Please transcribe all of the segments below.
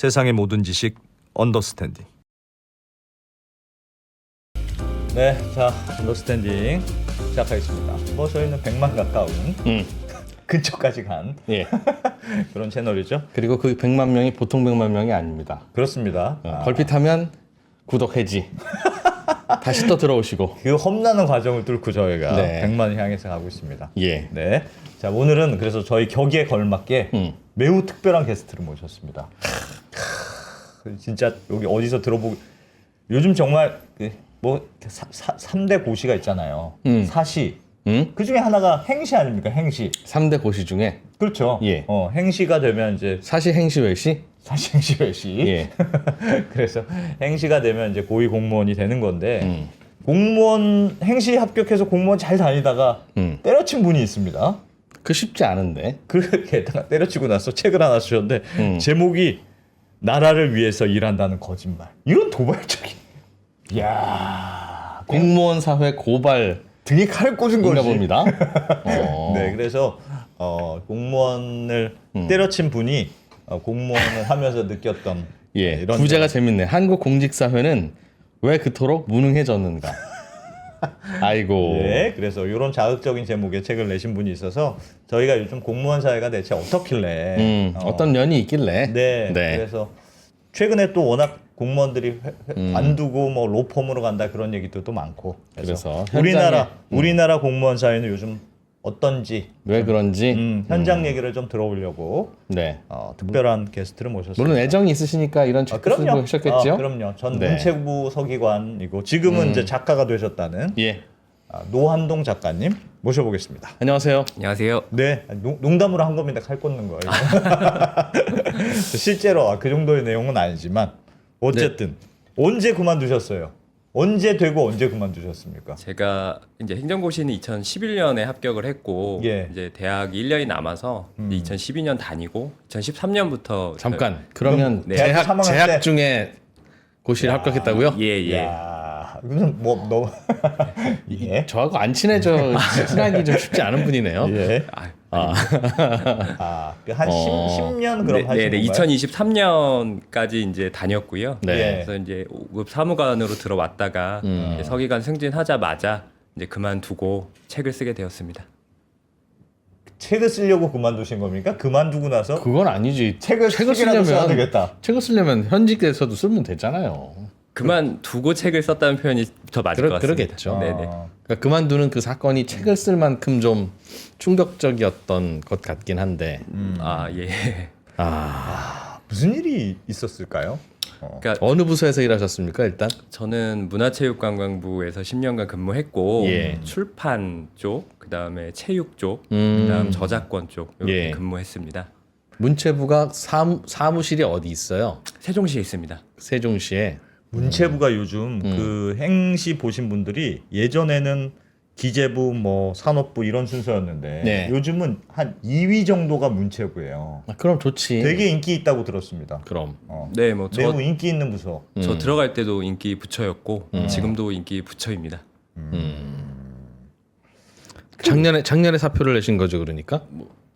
세상의 모든 지식 언더스탠딩. 네, 자 언더스탠딩 시작하겠습니다. 뭐 저희는 100만 가까운 근처까지 간 예. 그런 채널이죠. 그리고 그 100만 명이 보통 100만 명이 아닙니다. 그렇습니다. 걸핏하면 구독 해지. 다시 또 들어오시고. 그 험난한 과정을 뚫고 저희가 네. 100만을 향해서 가고 있습니다. 예. 네. 자, 오늘은 그래서 저희 격에 걸맞게 매우 특별한 게스트를 모셨습니다. 진짜 여기 어디서 들어보고 요즘 정말 뭐 3대 고시가 있잖아요. 사시. 그 중에 하나가 행시 아닙니까? 행시. 3대 고시 중에 그렇죠. 예. 행시가 되면 이제 사시 행시 외시. 사시 행시 외시. 예. 그래서 행시가 되면 이제 고위 공무원이 되는 건데 공무원 행시 합격해서 공무원 잘 다니다가 때려친 분이 있습니다. 그 쉽지 않은데. 그렇게 때려치고 나서 책을 하나 쓰셨는데 제목이 나라를 위해서 일한다는 거짓말. 이런 도발적인. 이야. 공무원 사회 고발 등에 칼 꽂은 인가 거지. 봅니다. 네, 그래서 공무원을 때려친 분이 공무원을 하면서 느꼈던 예. 이런 부제가 재밌네. 한국 공직 사회는 왜 그토록 무능해졌는가. 아이고. 네, 그래서 이런 자극적인 제목의 책을 내신 분이 있어서 저희가 요즘 공무원 사회가 대체 어떻길래 어떤 면이 있길래. 네, 그래서 최근에 또 워낙 공무원들이 관두고 뭐 로펌으로 간다 그런 얘기도 또 많고 그래서 우리나라 공무원 사회는 요즘 어떤지 왜 그런지 현장 얘기를 좀 들어보려고 네. 특별한 게스트를 모셨습니다. 물론 애정이 있으시니까 이런 책을 쓰고 그럼요. 하셨겠죠? 그럼요. 전 네. 문체부 서기관이고 지금은 이제 작가가 되셨다는 예. 노한동 작가님 모셔보겠습니다. 안녕하세요. 안녕하세요. 네, 농담으로 한 겁니다. 칼 꽂는 거예요. 실제로 그 정도의 내용은 아니지만 어쨌든 언제 그만두셨어요? 언제 되고 언제 그만두셨습니까? 제가 이제 행정고시는 2011년에 합격을 했고 예. 이제 대학이 1년이 남아서 2012년 다니고 2013년부터 잠깐. 그러면 네. 대학 3학년 때? 재학 중에 고시를 합격했다고요? 예예. 야, 이건 뭐 너무 예. 저하고 안 친해져 친하기 좀 쉽지 않은 분이네요. 예. 한 10년 그럼 하신 네, 건가요? 2023년까지 이제 다녔고요. 네. 그래서 이제 5급 사무관으로 들어왔다가 이제 서기관 승진하자마자 이제 그만두고 책을 쓰게 되었습니다. 책을 쓰려고 그만두신 겁니까? 그만두고 나서 그건 아니지. 책을 쓰기라도 써야 되겠다. 책을 쓰려면 현직에서도 쓰면 되잖아요. 그만두고 책을 썼다는 표현이 더 맞을 것 같습니다. 그러겠죠. 네네. 그러니까 그만두는 그 사건이 책을 쓸 만큼 좀 충격적이었던 것 같긴 한데. 아 예. 무슨 일이 있었을까요? 그러니까 어느 부서에서 일하셨습니까, 일단? 저는 문화체육관광부에서 10년간 근무했고 예. 출판 쪽, 그다음에 체육 쪽, 그다음 저작권 쪽 이렇게 예. 근무했습니다. 문체부가 사무실이 어디 있어요? 세종시에 있습니다. 세종시에. 문체부가 요즘 그 행시 보신 분들이 예전에는 기재부, 뭐 산업부 이런 순서였는데 네. 요즘은 한 2위 정도가 문체부예요. 그럼 좋지. 되게 인기 있다고 들었습니다. 그럼. 네, 뭐 저 매우 인기 있는 부서. 들어갈 때도 인기 부처였고 지금도 인기 부처입니다. 작년에 사표를 내신 거죠, 그러니까?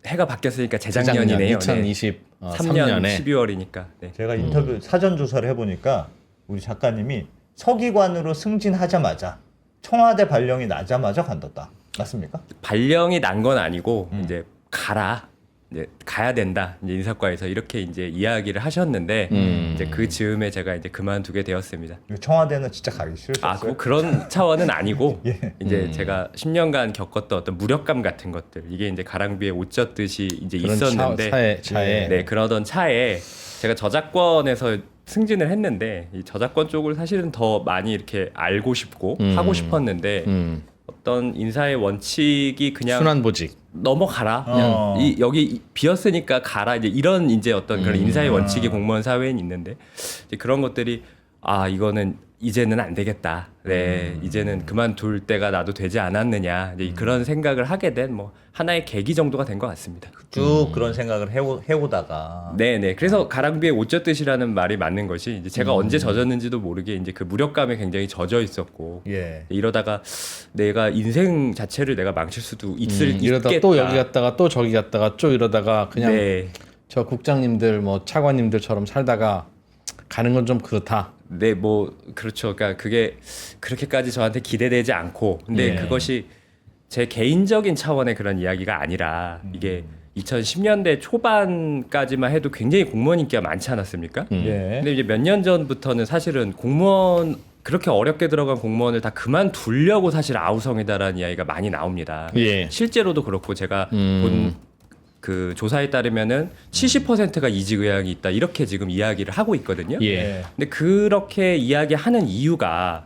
해가 바뀌었으니까 재작년이네요. 2023년에 3년 12월이니까. 네. 제가 인터뷰 사전 조사를 해보니까 우리 작가님이 서기관으로 승진하자마자 청와대 발령이 나자마자 관뒀다. 맞습니까? 발령이 난 건 아니고 이제 가라. 이제 가야 된다. 이제 인사과에서 이렇게 이제 이야기를 하셨는데 이제 그 즈음에 제가 이제 그만두게 되었습니다. 청와대는 진짜 가기 싫으셨어요? 뭐 그런 차원은 아니고 예. 이제 제가 10년간 겪었던 어떤 무력감 같은 것들 이게 이제 가랑비에 옷 젖듯이 이제 그런 있었는데 차에 네 그러던 차에 제가 저작권에서 승진을 했는데 이 저작권 쪽을 사실은 더 많이 이렇게 알고 싶고 하고 싶었는데 어떤 인사의 원칙이 그냥 순환보직. 넘어가라. 그냥 여기 비었으니까 가라. 이제 이런 이제 어떤 그런 인사의 원칙이 공무원 사회엔 있는데 이제 그런 것들이 이거는 이제는 안 되겠다. 네, 이제는 그만둘 때가 나도 되지 않았느냐. 이제 그런 생각을 하게 된 뭐 하나의 계기 정도가 된 것 같습니다. 쭉 그런 생각을 해오다가 네네. 그래서 가랑비에 옷 젖듯이라는 말이 맞는 것이 이제 제가 언제 젖었는지도 모르게 이제 그 무력감에 굉장히 젖어 있었고 예. 이러다가 내가 인생 자체를 내가 망칠 수도 있겠다. 이러다 또 여기 갔다가 또 저기 갔다가 또 이러다가 그냥 네. 저 국장님들 뭐 차관님들처럼 살다가 가는 건 좀 그렇다. 네, 뭐 그렇죠. 그러니까 그게 그렇게까지 저한테 기대되지 않고, 근데 예. 그것이 제 개인적인 차원의 그런 이야기가 아니라 이게 2010년대 초반까지만 해도 굉장히 공무원 인기가 많지 않았습니까? 예. 근데 이제 몇 년 전부터는 사실은 공무원 그렇게 어렵게 들어간 공무원을 다 그만두려고 사실 아우성이다라는 이야기가 많이 나옵니다. 예. 실제로도 그렇고 제가 본 그 조사에 따르면은 70%가 이직 의향이 있다 이렇게 지금 이야기를 하고 있거든요. 예. 근데 그렇게 이야기하는 이유가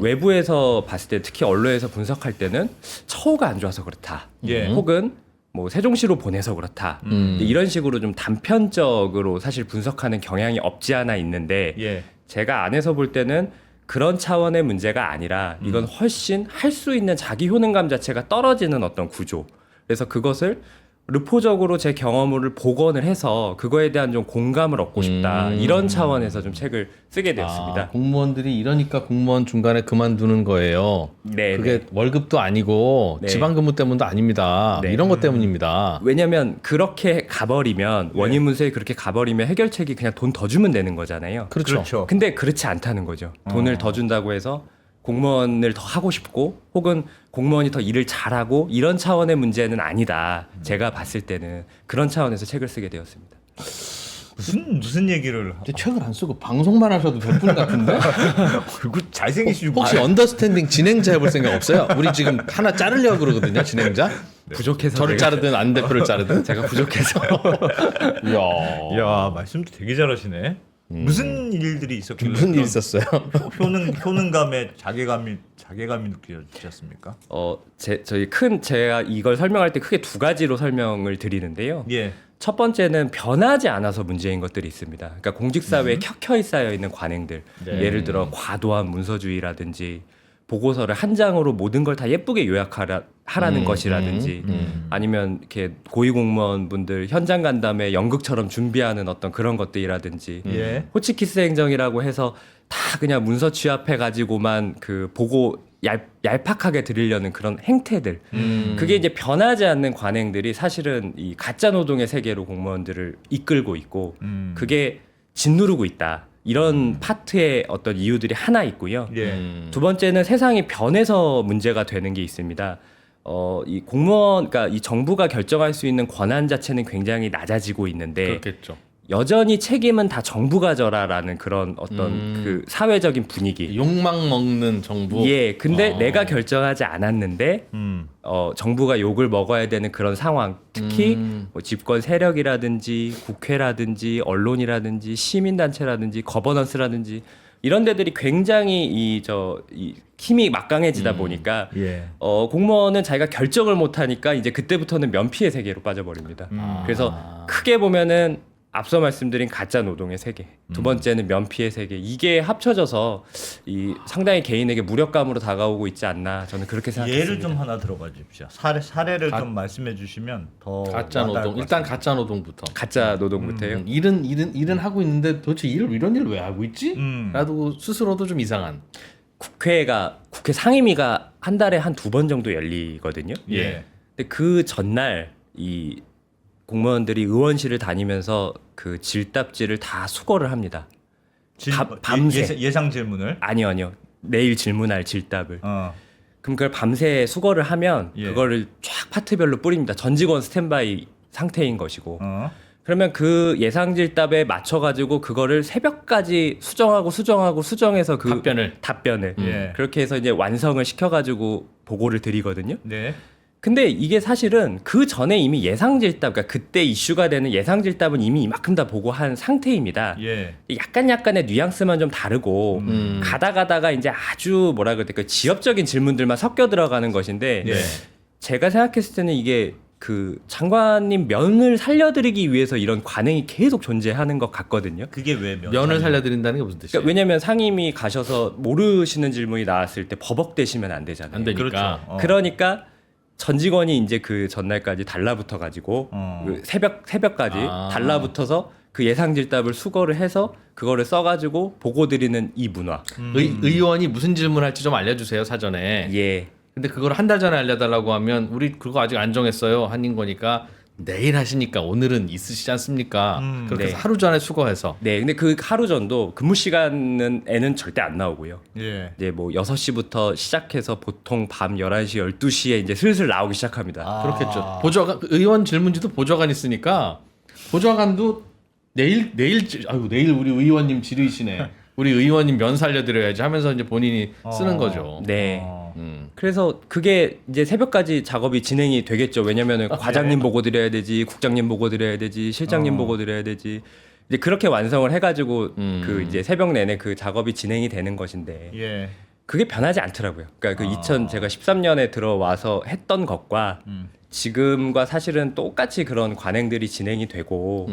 외부에서 봤을 때 특히 언론에서 분석할 때는 처우가 안 좋아서 그렇다. 예. 혹은 뭐 세종시로 보내서 그렇다. 근데 이런 식으로 좀 단편적으로 사실 분석하는 경향이 없지 않아 있는데 예. 제가 안에서 볼 때는 그런 차원의 문제가 아니라 이건 훨씬 할 수 있는 자기 효능감 자체가 떨어지는 어떤 구조. 그래서 그것을 르포적으로 제 경험을 복원을 해서 그거에 대한 좀 공감을 얻고 싶다. 이런 차원에서 좀 책을 쓰게 되었습니다. 아, 공무원들이 이러니까 공무원 중간에 그만두는 거예요. 네, 그게 네. 월급도 아니고 네. 지방근무 때문도 아닙니다. 네. 이런 것 때문입니다. 왜냐면 그렇게 가버리면 원인 문서에 그렇게 가버리면 해결책이 그냥 돈 더 주면 되는 거잖아요. 그렇죠. 그렇죠. 근데 그렇지 않다는 거죠. 돈을 더 준다고 해서 공무원을 더 하고 싶고 혹은 공무원이 더 일을 잘하고 이런 차원의 문제는 아니다. 제가 봤을 때는 그런 차원에서 책을 쓰게 되었습니다. 무슨 얘기를 근데 책을 안 쓰고 방송만 하셔도 될 분 같은데? 그리고 잘생기시고 혹시 언더스탠딩 진행자 해볼 생각 없어요? 우리 지금 하나 자르려고 그러거든요, 진행자. 부족해서 저를 제가- 자르든 안 대표를 자르든. 제가 부족해서 이야. 야 말씀도 되게 잘하시네. 무슨 일들이 있었길래 무슨 일 그런 있었어요? 효능감에 자괴감이 느껴지셨습니까? 저희 제가 이걸 설명할 때 크게 두 가지로 설명을 드리는데요. 예. 첫 번째는 변하지 않아서 문제인 것들이 있습니다. 그러니까 공직사회에 켜켜이 쌓여 있는 관행들, 네. 예를 들어 과도한 문서주의라든지 보고서를 한 장으로 모든 걸 다 예쁘게 요약하라는 것이라든지 아니면 이렇게 고위공무원분들 현장 간담회 연극처럼 준비하는 어떤 그런 것들이라든지 예. 호치키스 행정이라고 해서 다 그냥 문서 취합해 가지고만 그 보고 얄팍하게 드리려는 그런 행태들 그게 이제 변하지 않는 관행들이 사실은 이 가짜 노동의 세계로 공무원들을 이끌고 있고 그게 짓누르고 있다. 이런 파트의 어떤 이유들이 하나 있고요. 예. 두 번째는 세상이 변해서 문제가 되는 게 있습니다. 이 공무원, 그러니까 이 정부가 결정할 수 있는 권한 자체는 굉장히 낮아지고 있는데 그렇겠죠. 여전히 책임은 다 정부가 져라라는 그런 어떤 그 사회적인 분위기. 욕망 먹는 정부. 예, 근데 내가 결정하지 않았는데 정부가 욕을 먹어야 되는 그런 상황. 특히 뭐 집권 세력이라든지 국회라든지 언론이라든지 시민단체라든지 거버넌스라든지 이런 데들이 굉장히 이 힘이 막강해지다 보니까 예. 공무원은 자기가 결정을 못하니까 이제 그때부터는 면피의 세계로 빠져버립니다. 그래서 크게 보면은 앞서 말씀드린 가짜 노동의 세계, 두 번째는 면피의 세계, 이게 합쳐져서 이 상당히 개인에게 무력감으로 다가오고 있지 않나 저는 그렇게 생각합니다. 예를 좀 하나 들어봐 주십시오. 사례를 좀 말씀해 주시면 더 가짜 와닿을 노동. 것 일단 가짜 노동부터. 가짜 노동부터요. 일은 하고 있는데 도대체 이런 일을 왜 하고 있지? 라고 스스로도 좀 이상한. 국회 상임위가 한 달에 한 두 번 정도 열리거든요. 예. 근데 그 전날 이 공무원들이 의원실을 다니면서 그 질답지를 다 수거를 합니다. 밤새. 예상 질문을. 아니요. 내일 질문할 질답을. 어. 그럼 그걸 밤새 수거를 하면 예. 그거를 쫙 파트별로 뿌립니다. 전 직원 스탠바이 상태인 것이고. 어. 그러면 그 예상 질답에 맞춰 가지고 그거를 새벽까지 수정해서 그 답변을 예. 그렇게 해서 이제 완성을 시켜 가지고 보고를 드리거든요. 네. 근데 이게 사실은 그 전에 이미 예상 질답, 그러니까 그때 이슈가 되는 예상 질답은 이미 이만큼 다 보고한 상태입니다. 예. 약간의 뉘앙스만 좀 다르고 가다가 이제 아주 뭐라 그럴까 그 지엽적인 질문들만 섞여 들어가는 것인데 예. 제가 생각했을 때는 이게 그 장관님 면을 살려드리기 위해서 이런 관행이 계속 존재하는 것 같거든요. 그게 왜 면을 살려드린다는 게 무슨 뜻이에요? 그러니까 왜냐하면 상임위 가셔서 모르시는 질문이 나왔을 때 버벅대시면 안 되잖아요. 안 되니까. 그렇죠. 그러니까 전 직원이 이제 그 전날까지 달라붙어 가지고 그 새벽까지 달라붙어서 그 예상 질답을 수거를 해서 그거를 써가지고 보고 드리는 이 문화. 의원이 무슨 질문할지 좀 알려주세요 사전에. 예. 근데 그걸 한 달 전에 알려달라고 하면 우리 그거 아직 안 정했어요 한인 거니까 내일 하시니까 오늘은 있으시지 않습니까? 그렇게 해서 네. 하루 전에 수거해서. 네, 근데 그 하루 전도 근무 시간에는 절대 안 나오고요. 예. 이제 뭐 6시부터 시작해서 보통 밤 11시, 12시에 이제 슬슬 나오기 시작합니다. 그렇겠죠. 보좌관 의원 질문지도 보좌관 있으니까 보좌관도 내일 아이고 내일 우리 의원님 지르시네. 우리 의원님 면 살려드려야지 하면서 이제 본인이 쓰는 거죠. 네. 그래서 그게 이제 새벽까지 작업이 진행이 되겠죠. 왜냐면은 과장님 보고 드려야 되지, 국장님 보고 드려야 되지, 실장님 보고 드려야 되지. 이제 그렇게 완성을 해가지고 그 이제 새벽 내내 그 작업이 진행이 되는 것인데 예. 그게 변하지 않더라고요. 그러니까 제가 13년에 들어와서 했던 것과 지금과 사실은 똑같이 그런 관행들이 진행이 되고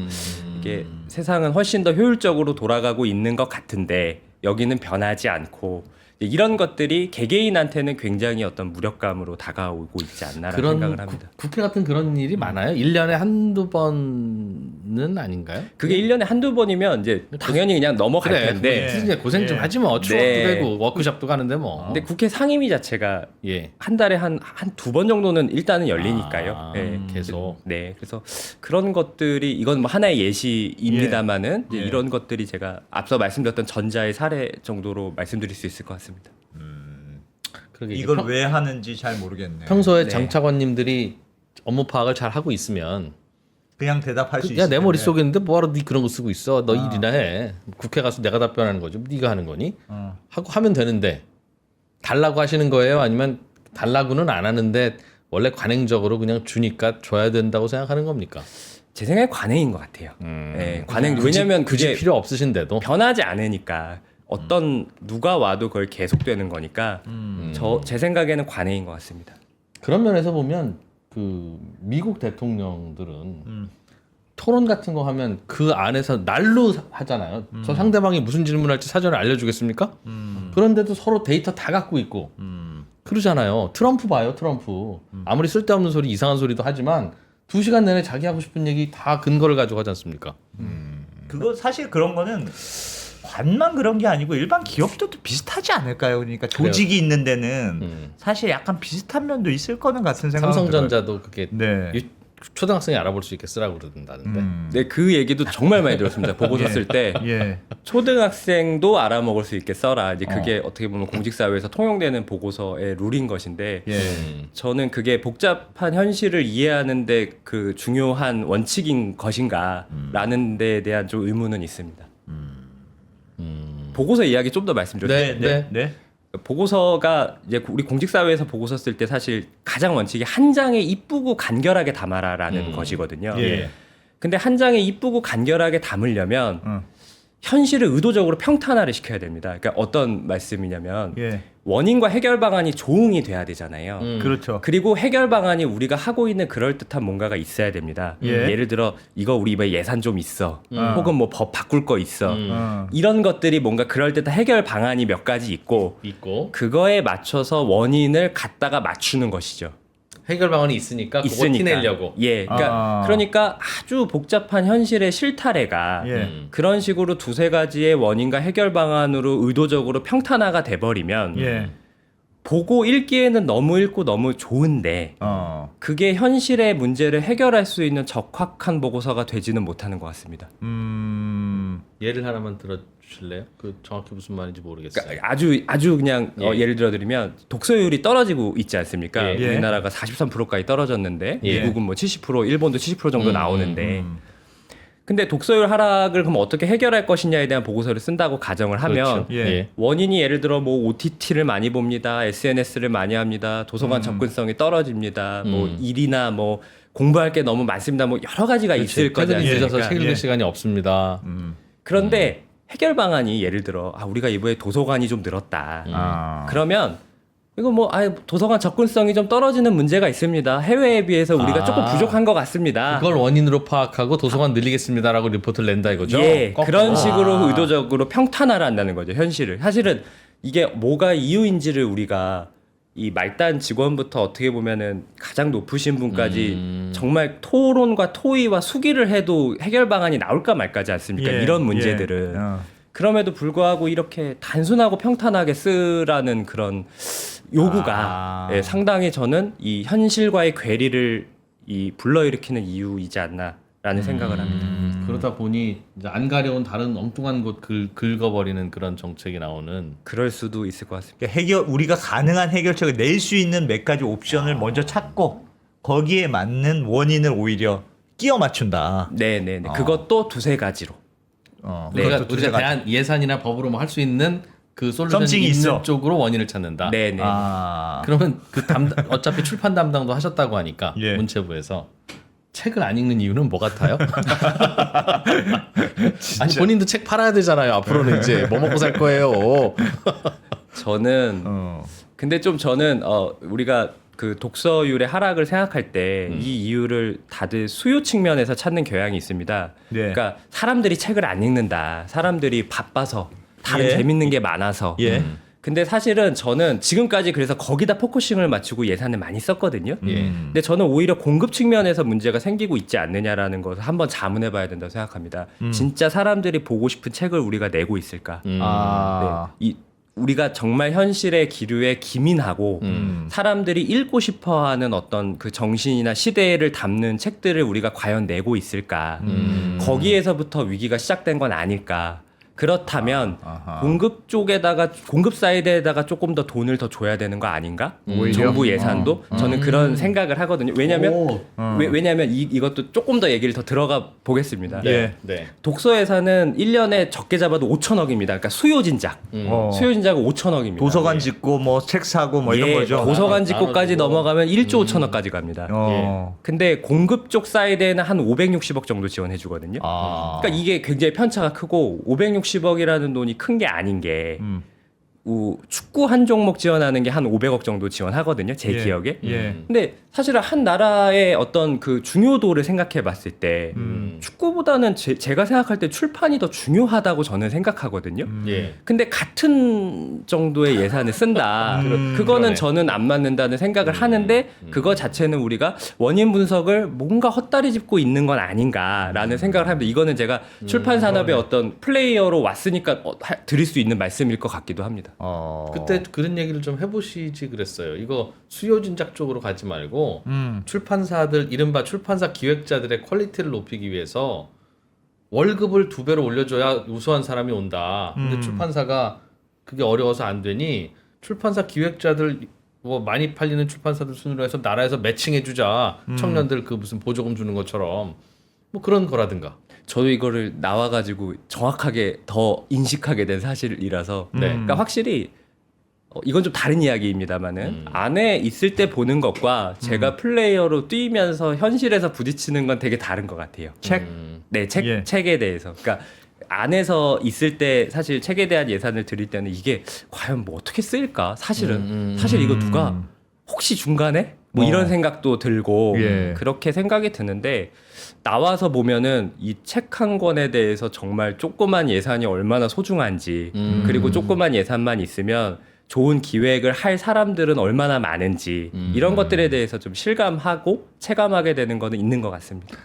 이게 세상은 훨씬 더 효율적으로 돌아가고 있는 것 같은데 여기는 변하지 않고 이런 것들이 개개인한테는 굉장히 어떤 무력감으로 다가오고 있지 않나라는 그런 생각을 합니다. 국회 같은 그런 일이 많아요. 1년에 한두 번은 아닌가요? 그게 1년에 한두 번이면 이제 당연히 그냥 넘어갈 그래. 텐데 그래. 고생 좀 하지 뭐. 추억도 네. 되고 워크숍도 가는데 뭐. 근데 국회 상임위 자체가 예. 한 달에 한 두 번 정도는 일단은 열리니까요. 아, 네. 계속. 네, 그래서 그런 것들이 이건 뭐 하나의 예시입니다만은 예. 이런 것들이 제가 앞서 말씀드렸던 전자의 사례 정도로 말씀드릴 수 있을 것 같습니다. 그러게 이걸 평- 왜 하는지 잘 모르겠네요. 평소에 네. 장차관님들이 업무 파악을 잘 하고 있으면 그냥 대답할 수 야 내 있어요. 머릿속에 있는데 뭐하러 네 그런 거 쓰고 있어. 너 일이나 해. 국회 가서 내가 답변하는 거죠. 네가 하는 거니? 하고 하면 되는데 달라고 하시는 거예요? 아니면 달라고는 안 하는데 원래 관행적으로 그냥 주니까 줘야 된다고 생각하는 겁니까? 제 생각에 관행인 것 같아요. 네, 관행. 굳이- 왜냐하면 굳이 그게 필요 없으신데도 변하지 않으니까 어떤 누가 와도 그걸 계속되는 거니까 제 생각에는 관행인 것 같습니다. 그런 면에서 보면 그 미국 대통령들은 토론 같은 거 하면 그 안에서 날로 하잖아요. 저 상대방이 무슨 질문할지 사전에 알려주겠습니까? 그런데도 서로 데이터 다 갖고 있고 그러잖아요. 트럼프 봐요, 트럼프. 아무리 쓸데없는 소리, 이상한 소리도 하지만 2시간 내내 자기 하고 싶은 얘기 다 근거를 가지고 하지 않습니까? 그거 사실 그런 거는 관만 그런 게 아니고 일반 기업들도 비슷하지 않을까요? 그러니까 조직이 있는 데는 사실 약간 비슷한 면도 있을 거는 같은 생각이 삼성전자도 그게 네. 초등학생이 알아볼 수 있게 쓰라고 그러던다는데. 네, 그 얘기도 정말 많이 들었습니다. 보고서 쓸 때 예. 초등학생도 알아먹을 수 있게 써라. 이제 그게 어떻게 보면 공직사회에서 통용되는 보고서의 룰인 것인데 예. 저는 그게 복잡한 현실을 이해하는데 그 중요한 원칙인 것인가라는 데에 대한 좀 의문은 있습니다. 보고서 이야기 좀 더 말씀드려도 네, 네. 네. 보고서가 이제 우리 공직사회에서 보고서 쓸 때 사실 가장 원칙이 한 장에 이쁘고 간결하게 담아라라는 것이거든요. 예. 근데 한 장에 이쁘고 간결하게 담으려면 현실을 의도적으로 평탄화를 시켜야 됩니다. 그러니까 어떤 말씀이냐면 예. 원인과 해결 방안이 조응이 돼야 되잖아요. 그렇죠. 그리고 해결 방안이 우리가 하고 있는 그럴듯한 뭔가가 있어야 됩니다. 예. 예를 들어 이거 우리 이번에 예산 좀 있어. 혹은 뭐 법 바꿀 거 있어. 이런 것들이 뭔가 그럴듯한 해결 방안이 몇 가지 있고 그거에 맞춰서 원인을 갖다가 맞추는 것이죠. 해결 방안이 있으니까 그거 티내려고. 예. 그러니까 아주 복잡한 현실의 실타래가 예. 그런 식으로 두세 가지의 원인과 해결 방안으로 의도적으로 평탄화가 돼 버리면 예. 보고 읽기에는 너무 읽고 너무 좋은데 그게 현실의 문제를 해결할 수 있는 적확한 보고서가 되지는 못하는 것 같습니다. 예를 하나만 들어주실래요? 그 정확히 무슨 말인지 모르겠어요. 그러니까 아주 그냥 예를 들어드리면 독서율이 떨어지고 있지 않습니까? 예. 우리나라가 43%까지 떨어졌는데 예. 미국은 뭐 70%, 일본도 70% 정도 나오는데 근데 독서율 하락을 그럼 어떻게 해결할 것이냐에 대한 보고서를 쓴다고 가정을 하면 그렇죠. 예. 원인이 예를 들어 뭐 OTT를 많이 봅니다, SNS를 많이 합니다, 도서관 접근성이 떨어집니다, 뭐 일이나 뭐 공부할 게 너무 많습니다, 뭐 여러 가지가 있을 거지 퇴근이 늦어서 않습니까? 책 읽을 예. 시간이 없습니다. 그런데 해결 방안이 예를 들어 우리가 이번에 도서관이 좀 늘었다. 그러면 이거 뭐 도서관 접근성이 좀 떨어지는 문제가 있습니다. 해외에 비해서 우리가 조금 부족한 것 같습니다. 그걸 원인으로 파악하고 도서관 늘리겠습니다라고 리포트를 낸다 이거죠? 예, 거꾸로. 그런 식으로 의도적으로 평탄화를 한다는 거죠, 현실을. 사실은 이게 뭐가 이유인지를 우리가 이 말단 직원부터 어떻게 보면은 가장 높으신 분까지 정말 토론과 토의와 수기를 해도 해결 방안이 나올까 말까지 않습니까? 예. 이런 문제들은. 그럼에도 불구하고 이렇게 단순하고 평탄하게 쓰라는 그런 요구가 상당히 저는 이 현실과의 괴리를 이 불러일으키는 이유이지 않나라는 생각을 합니다. 그러다 보니 이제 안 가려운 다른 엉뚱한 곳 긁어버리는 그런 정책이 나오는. 그럴 수도 있을 것 같습니다. 그러니까 우리가 가능한 해결책을 낼 수 있는 몇 가지 옵션을 먼저 찾고 거기에 맞는 원인을 오히려 끼워 맞춘다. 네네네. 그것도 두세 가지로. 우리가 그것도 두세 가지. 대한 예산이나 법으로 뭐 할 수 있는 그 솔루션이 썸씽이 있는 있어. 쪽으로 원인을 찾는다. 네네. 그러면 그 어차피 출판 담당도 하셨다고 하니까 예. 문체부에서 책을 안 읽는 이유는 뭐 같아요? 아니 본인도 책 팔아야 되잖아요. 앞으로는 이제 뭐 먹고 살 거예요. 저는 근데 좀 저는 우리가 그 독서율의 하락을 생각할 때 이 이유를 다들 수요 측면에서 찾는 경향이 있습니다. 네. 그러니까 사람들이 책을 안 읽는다. 사람들이 바빠서 다른 예. 재밌는 게 많아서. 예. 근데 사실은 저는 지금까지 그래서 거기다 포커싱을 맞추고 예산을 많이 썼거든요. 근데 저는 오히려 공급 측면에서 문제가 생기고 있지 않느냐라는 것을 한번 자문해 봐야 된다고 생각합니다. 진짜 사람들이 보고 싶은 책을 우리가 내고 있을까? 네. 우리가 정말 현실의 기류에 기민하고 사람들이 읽고 싶어하는 어떤 그 정신이나 시대를 담는 책들을 우리가 과연 내고 있을까? 거기에서부터 위기가 시작된 건 아닐까? 그렇다면 공급 쪽에다가 공급 사이드에다가 조금 더 돈을 더 줘야 되는 거 아닌가? 정부 예산도 저는 그런 생각을 하거든요. 왜냐하면 왜냐하면 이것도 조금 더 얘기를 더 들어가 보겠습니다. 예. 네. 독서 예산은 1년에 적게 잡아도 5천억입니다. 그러니까 수요 진작. 수요 진작은 5천억입니다. 도서관 짓고 뭐 책 사고 뭐 이런 거죠. 도서관 짓고까지 나눠주고. 넘어가면 1조 5천억까지 갑니다. 근데 공급 쪽 사이드에는 한 560억 정도 지원해 주거든요. 그러니까 이게 굉장히 편차가 크고 560억이라는 돈이 큰 게 아닌 게 축구 한 종목 지원하는 게 한 500억 정도 지원하거든요. 제 예. 기억에. 예. 근데 사실은 한 나라의 어떤 그 중요도를 생각해 봤을 때 축구보다는 제가 생각할 때 출판이 더 중요하다고 저는 생각하거든요. 예. 근데 같은 정도의 예산을 쓴다. 그거는 그러네. 저는 안 맞는다는 생각을 하는데 그거 자체는 우리가 원인 분석을 뭔가 헛다리 짚고 있는 건 아닌가라는 생각을 합니다. 이거는 제가 출판 산업의 어떤 플레이어로 왔으니까 드릴 수 있는 말씀일 것 같기도 합니다. 그때 그런 얘기를 좀 해보시지 그랬어요. 이거 수요 진작 쪽으로 가지 말고 출판사들 이른바 출판사 기획자들의 퀄리티를 높이기 위해서 월급을 2배로 올려줘야 우수한 사람이 온다. 근데 출판사가 그게 어려워서 안 되니 출판사 기획자들 뭐 많이 팔리는 출판사들 순으로 해서 나라에서 매칭해주자. 청년들 그 무슨 보조금 주는 것처럼 뭐 그런 거라든가. 저도 이거를 나와가지고 정확하게 더 인식하게 된 사실이라서 그러니까 확실히 이건 좀 다른 이야기입니다만은 안에 있을 때 보는 것과 제가 플레이어로 뛰면서 현실에서 부딪히는 건 되게 다른 것 같아요. 책. 네, 예. 책에 대해서. 그러니까 안에서 있을 때 사실 책에 대한 예산을 드릴 때는 이게 과연 뭐 어떻게 쓰일까? 사실은 사실 이거 누가 혹시 중간에 뭐 이런 생각도 들고 예. 그렇게 생각이 드는데 나와서 보면은 이 책 한 권에 대해서 정말 조그만 예산이 얼마나 소중한지 그리고 조그만 예산만 있으면 좋은 기획을 할 사람들은 얼마나 많은지 이런 것들에 대해서 좀 실감하고 체감하게 되는 거는 있는 것 같습니다.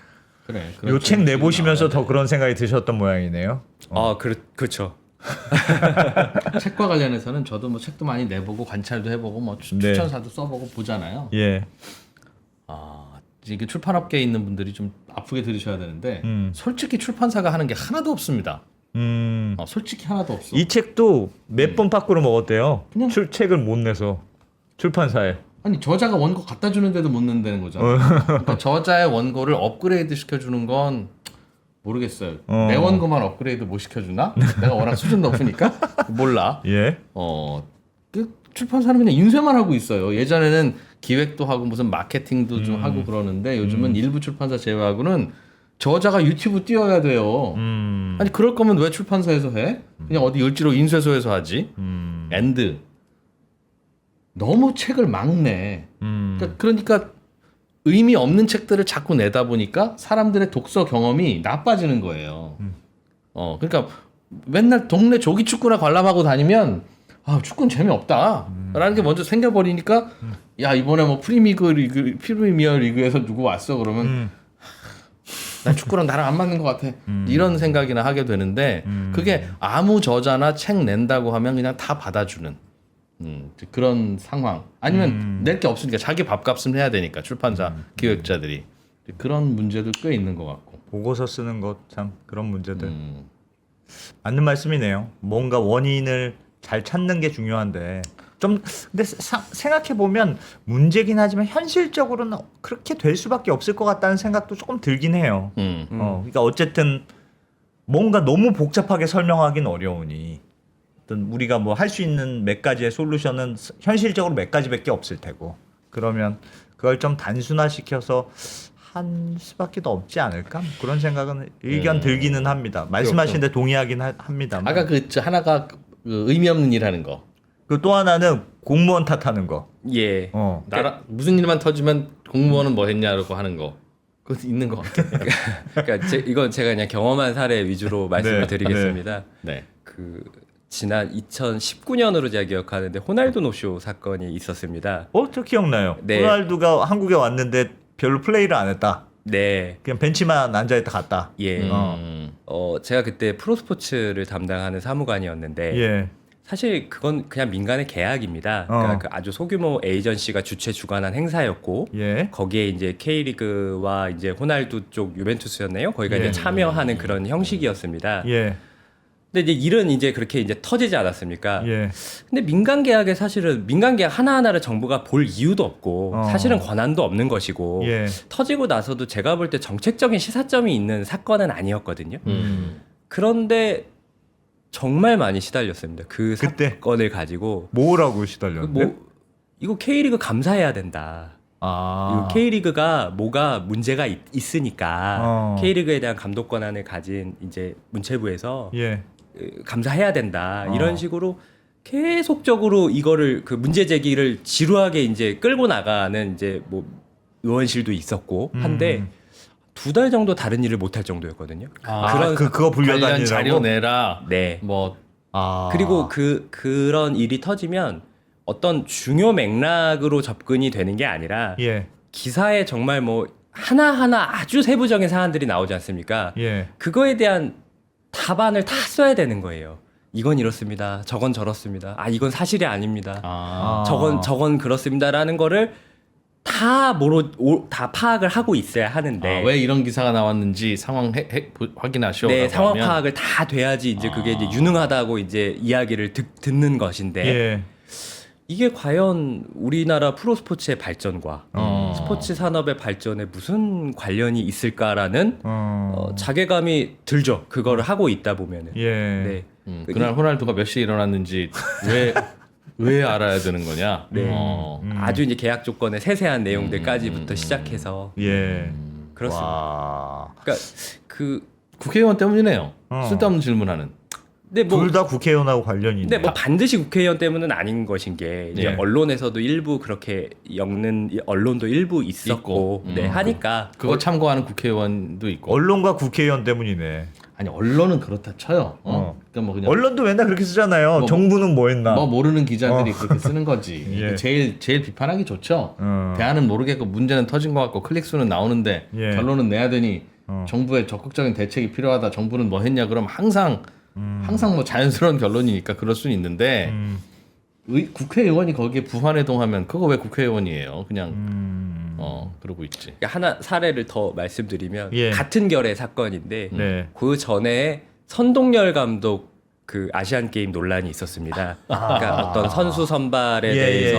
그래. 요 책 내보시면서 더 그런 생각이 드셨던 모양이네요. 그렇죠. 책과 관련해서는 저도 뭐 책도 많이 내보고 관찰도 해보고 뭐 네. 추천사도 써보고 보잖아요. 예. 이게 출판업계에 있는 분들이 좀 아프게 들으셔야 되는데 솔직히 출판사가 하는 게 하나도 없습니다. 솔직히 하나도 없어. 이 책도 몇 번 밖으로 먹었대요. 그냥- 책을 못 내서 출판사에. 아니 저자가 원고 갖다 주는데도 못 낸다는 거잖아. 그러니까 저자의 원고를 업그레이드 시켜주는 건 모르겠어요. 내 원고만 업그레이드 못 시켜주나? 내가 워낙 수준 높으니까 몰라. 예. 그 출판사는 그냥 인쇄만 하고 있어요. 예전에는 기획도 하고 무슨 마케팅도 좀 하고 그러는데 요즘은 일부 출판사 제외하고는 저자가 유튜브 띄워야 돼요. 아니 그럴 거면 왜 출판사에서 해? 그냥 어디 을지로 인쇄소에서 하지. 엔드. 너무 책을 막 내. 그러니까 의미 없는 책들을 자꾸 내다 보니까 사람들의 독서 경험이 나빠지는 거예요. 그러니까 맨날 동네 조기 축구나 관람하고 다니면 축구는 재미없다. 라는 게 먼저 생겨버리니까 야 이번에 뭐 프리미어 리그에서 누구 왔어 그러면 나 축구랑 나랑 안 맞는 것 같아. 이런 생각이나 하게 되는데 그게 아무 저자나 책 낸다고 하면 그냥 다 받아주는. 그런 상황 아니면 낼 게 없으니까 자기 밥값은 해야 되니까 출판사 기획자들이 그런 문제도 꽤 있는 것 같고 보고서 쓰는 것 참 그런 문제들 맞는 말씀이네요. 뭔가 원인을 잘 찾는 게 중요한데 좀 근데 생각해 보면 문제긴 하지만 현실적으로는 그렇게 될 수밖에 없을 것 같다는 생각도 조금 들긴 해요. 그러니까 어쨌든 뭔가 너무 복잡하게 설명하기는 어려우니 어떤 우리가 뭐 할 수 있는 몇 가지의 솔루션은 현실적으로 몇 가지밖에 없을 테고 그러면 그걸 좀 단순화시켜서 한 수밖에 더 없지 않을까 그런 생각은 의견 들기는 합니다. 말씀하신데 동의하긴 합니다. 아까 그 하나가 그 의미 없는 일 하는 거. 그 또 하나는 공무원 탓하는 거. 예. 나라 무슨 일만 터지면 공무원은 뭐 했냐고 하는 거. 그거 있는 것 같아. 그러니까 이건 제가 그냥 경험한 사례 위주로 말씀을 네, 드리겠습니다. 네. 그 지난 2019년으로 제가 기억하는데 호날두 노쇼 사건이 있었습니다. 저 기억나요. 네. 호날두가 한국에 왔는데 별로 플레이를 안 했다. 네. 그냥 벤치만 앉아있다 갔다. 예. 음. 제가 그때 프로스포츠를 담당하는 사무관이었는데 예. 사실 그건 그냥 민간의 계약입니다. 그러니까 그 아주 소규모 에이전시가 주최 주관한 행사였고 예. 거기에 이제 K리그와 이제 호날두 쪽 유벤투스였네요. 거기가 예. 이제 참여하는 그런 형식이었습니다. 예. 근데 이제 일은 이제 그렇게 이제 터지지 않았습니까? 예. 근데 민간 계약에 사실은 민간 계약 하나하나를 정부가 볼 이유도 없고 사실은 권한도 없는 것이고 예. 터지고 나서도 제가 볼 때 정책적인 시사점이 있는 사건은 아니었거든요. 그런데 정말 많이 시달렸습니다. 그 그때? 사건을 가지고 뭐라고 시달렸는데? 이거 K리그 감사해야 된다. 이거 K리그가 뭐가 문제가 있으니까 K리그에 대한 감독 권한을 가진 이제 문체부에서 예. 감사해야 된다. 이런 식으로 계속적으로 이거를 그 문제 제기를 지루하게 이제 끌고 나가는 이제 뭐 의원실도 있었고 한데 2달 정도 다른 일을 못할 정도였거든요. 그거 관련 불려다니라고? 자료 내라. 네. 뭐 그리고 그런 일이 터지면 어떤 중요 맥락으로 접근이 되는 게 아니라 예. 기사에 정말 뭐 하나하나 아주 세부적인 사안들이 나오지 않습니까? 예. 그거에 대한 답안을 다 써야 되는 거예요. 이건 이렇습니다. 저건 저렇습니다. 이건 사실이 아닙니다. 저건 그렇습니다라는 거를 다 파악을 하고 있어야 하는데 왜 이런 기사가 나왔는지 상황 확인하시오. 네, 상황 파악을 다 돼야지 이제 그게 이제 유능하다고 이제 이야기를 듣는 것인데 예. 이게 과연 우리나라 프로스포츠의 발전과 스포츠 산업의 발전에 무슨 관련이 있을까라는 자괴감이 들죠. 그거를 하고 있다 보면은. 예. 네. 그날 호날두가 몇 시에 일어났는지 왜 알아야 되는 거냐? 네. 아주 이제 계약 조건의 세세한 내용들까지부터 시작해서 예. 그렇습니다. 와. 그러니까 그 국회의원 때문이네요. 쓸데없는 질문하는. 근데 뭐 둘 다 국회의원하고 관련이 있네. 근데 뭐 반드시 국회의원 때문은 아닌 것인 게 이제 예. 언론에서도 일부 그렇게 엮는 언론도 일부 있었고 네, 하니까 그거 참고하는 국회의원도 있고. 언론과 국회의원 때문이네. 아니 언론은 그렇다 쳐요. 그러니까 뭐 그냥 언론도 맨날 그렇게 쓰잖아요. 정부는 뭐 했나? 뭐 모르는 기자들이 그렇게 쓰는 거지. 예. 제일 비판하기 좋죠. 대안은 모르겠고 문제는 터진 것 같고 클릭 수는 나오는데 예. 결론은 내야 되니 정부의 적극적인 대책이 필요하다. 정부는 뭐 했냐? 그럼 항상 뭐 자연스러운 결론이니까 그럴 수는 있는데 국회의원이 거기에 부환해동하면 그거 왜 국회의원이에요? 그냥 그러고 있지. 하나 사례를 더 말씀드리면 예. 같은 결의 사건인데 네. 그 전에 선동열 감독 그 아시안 게임 논란이 있었습니다. 그러니까 어떤 선수 선발에 대해서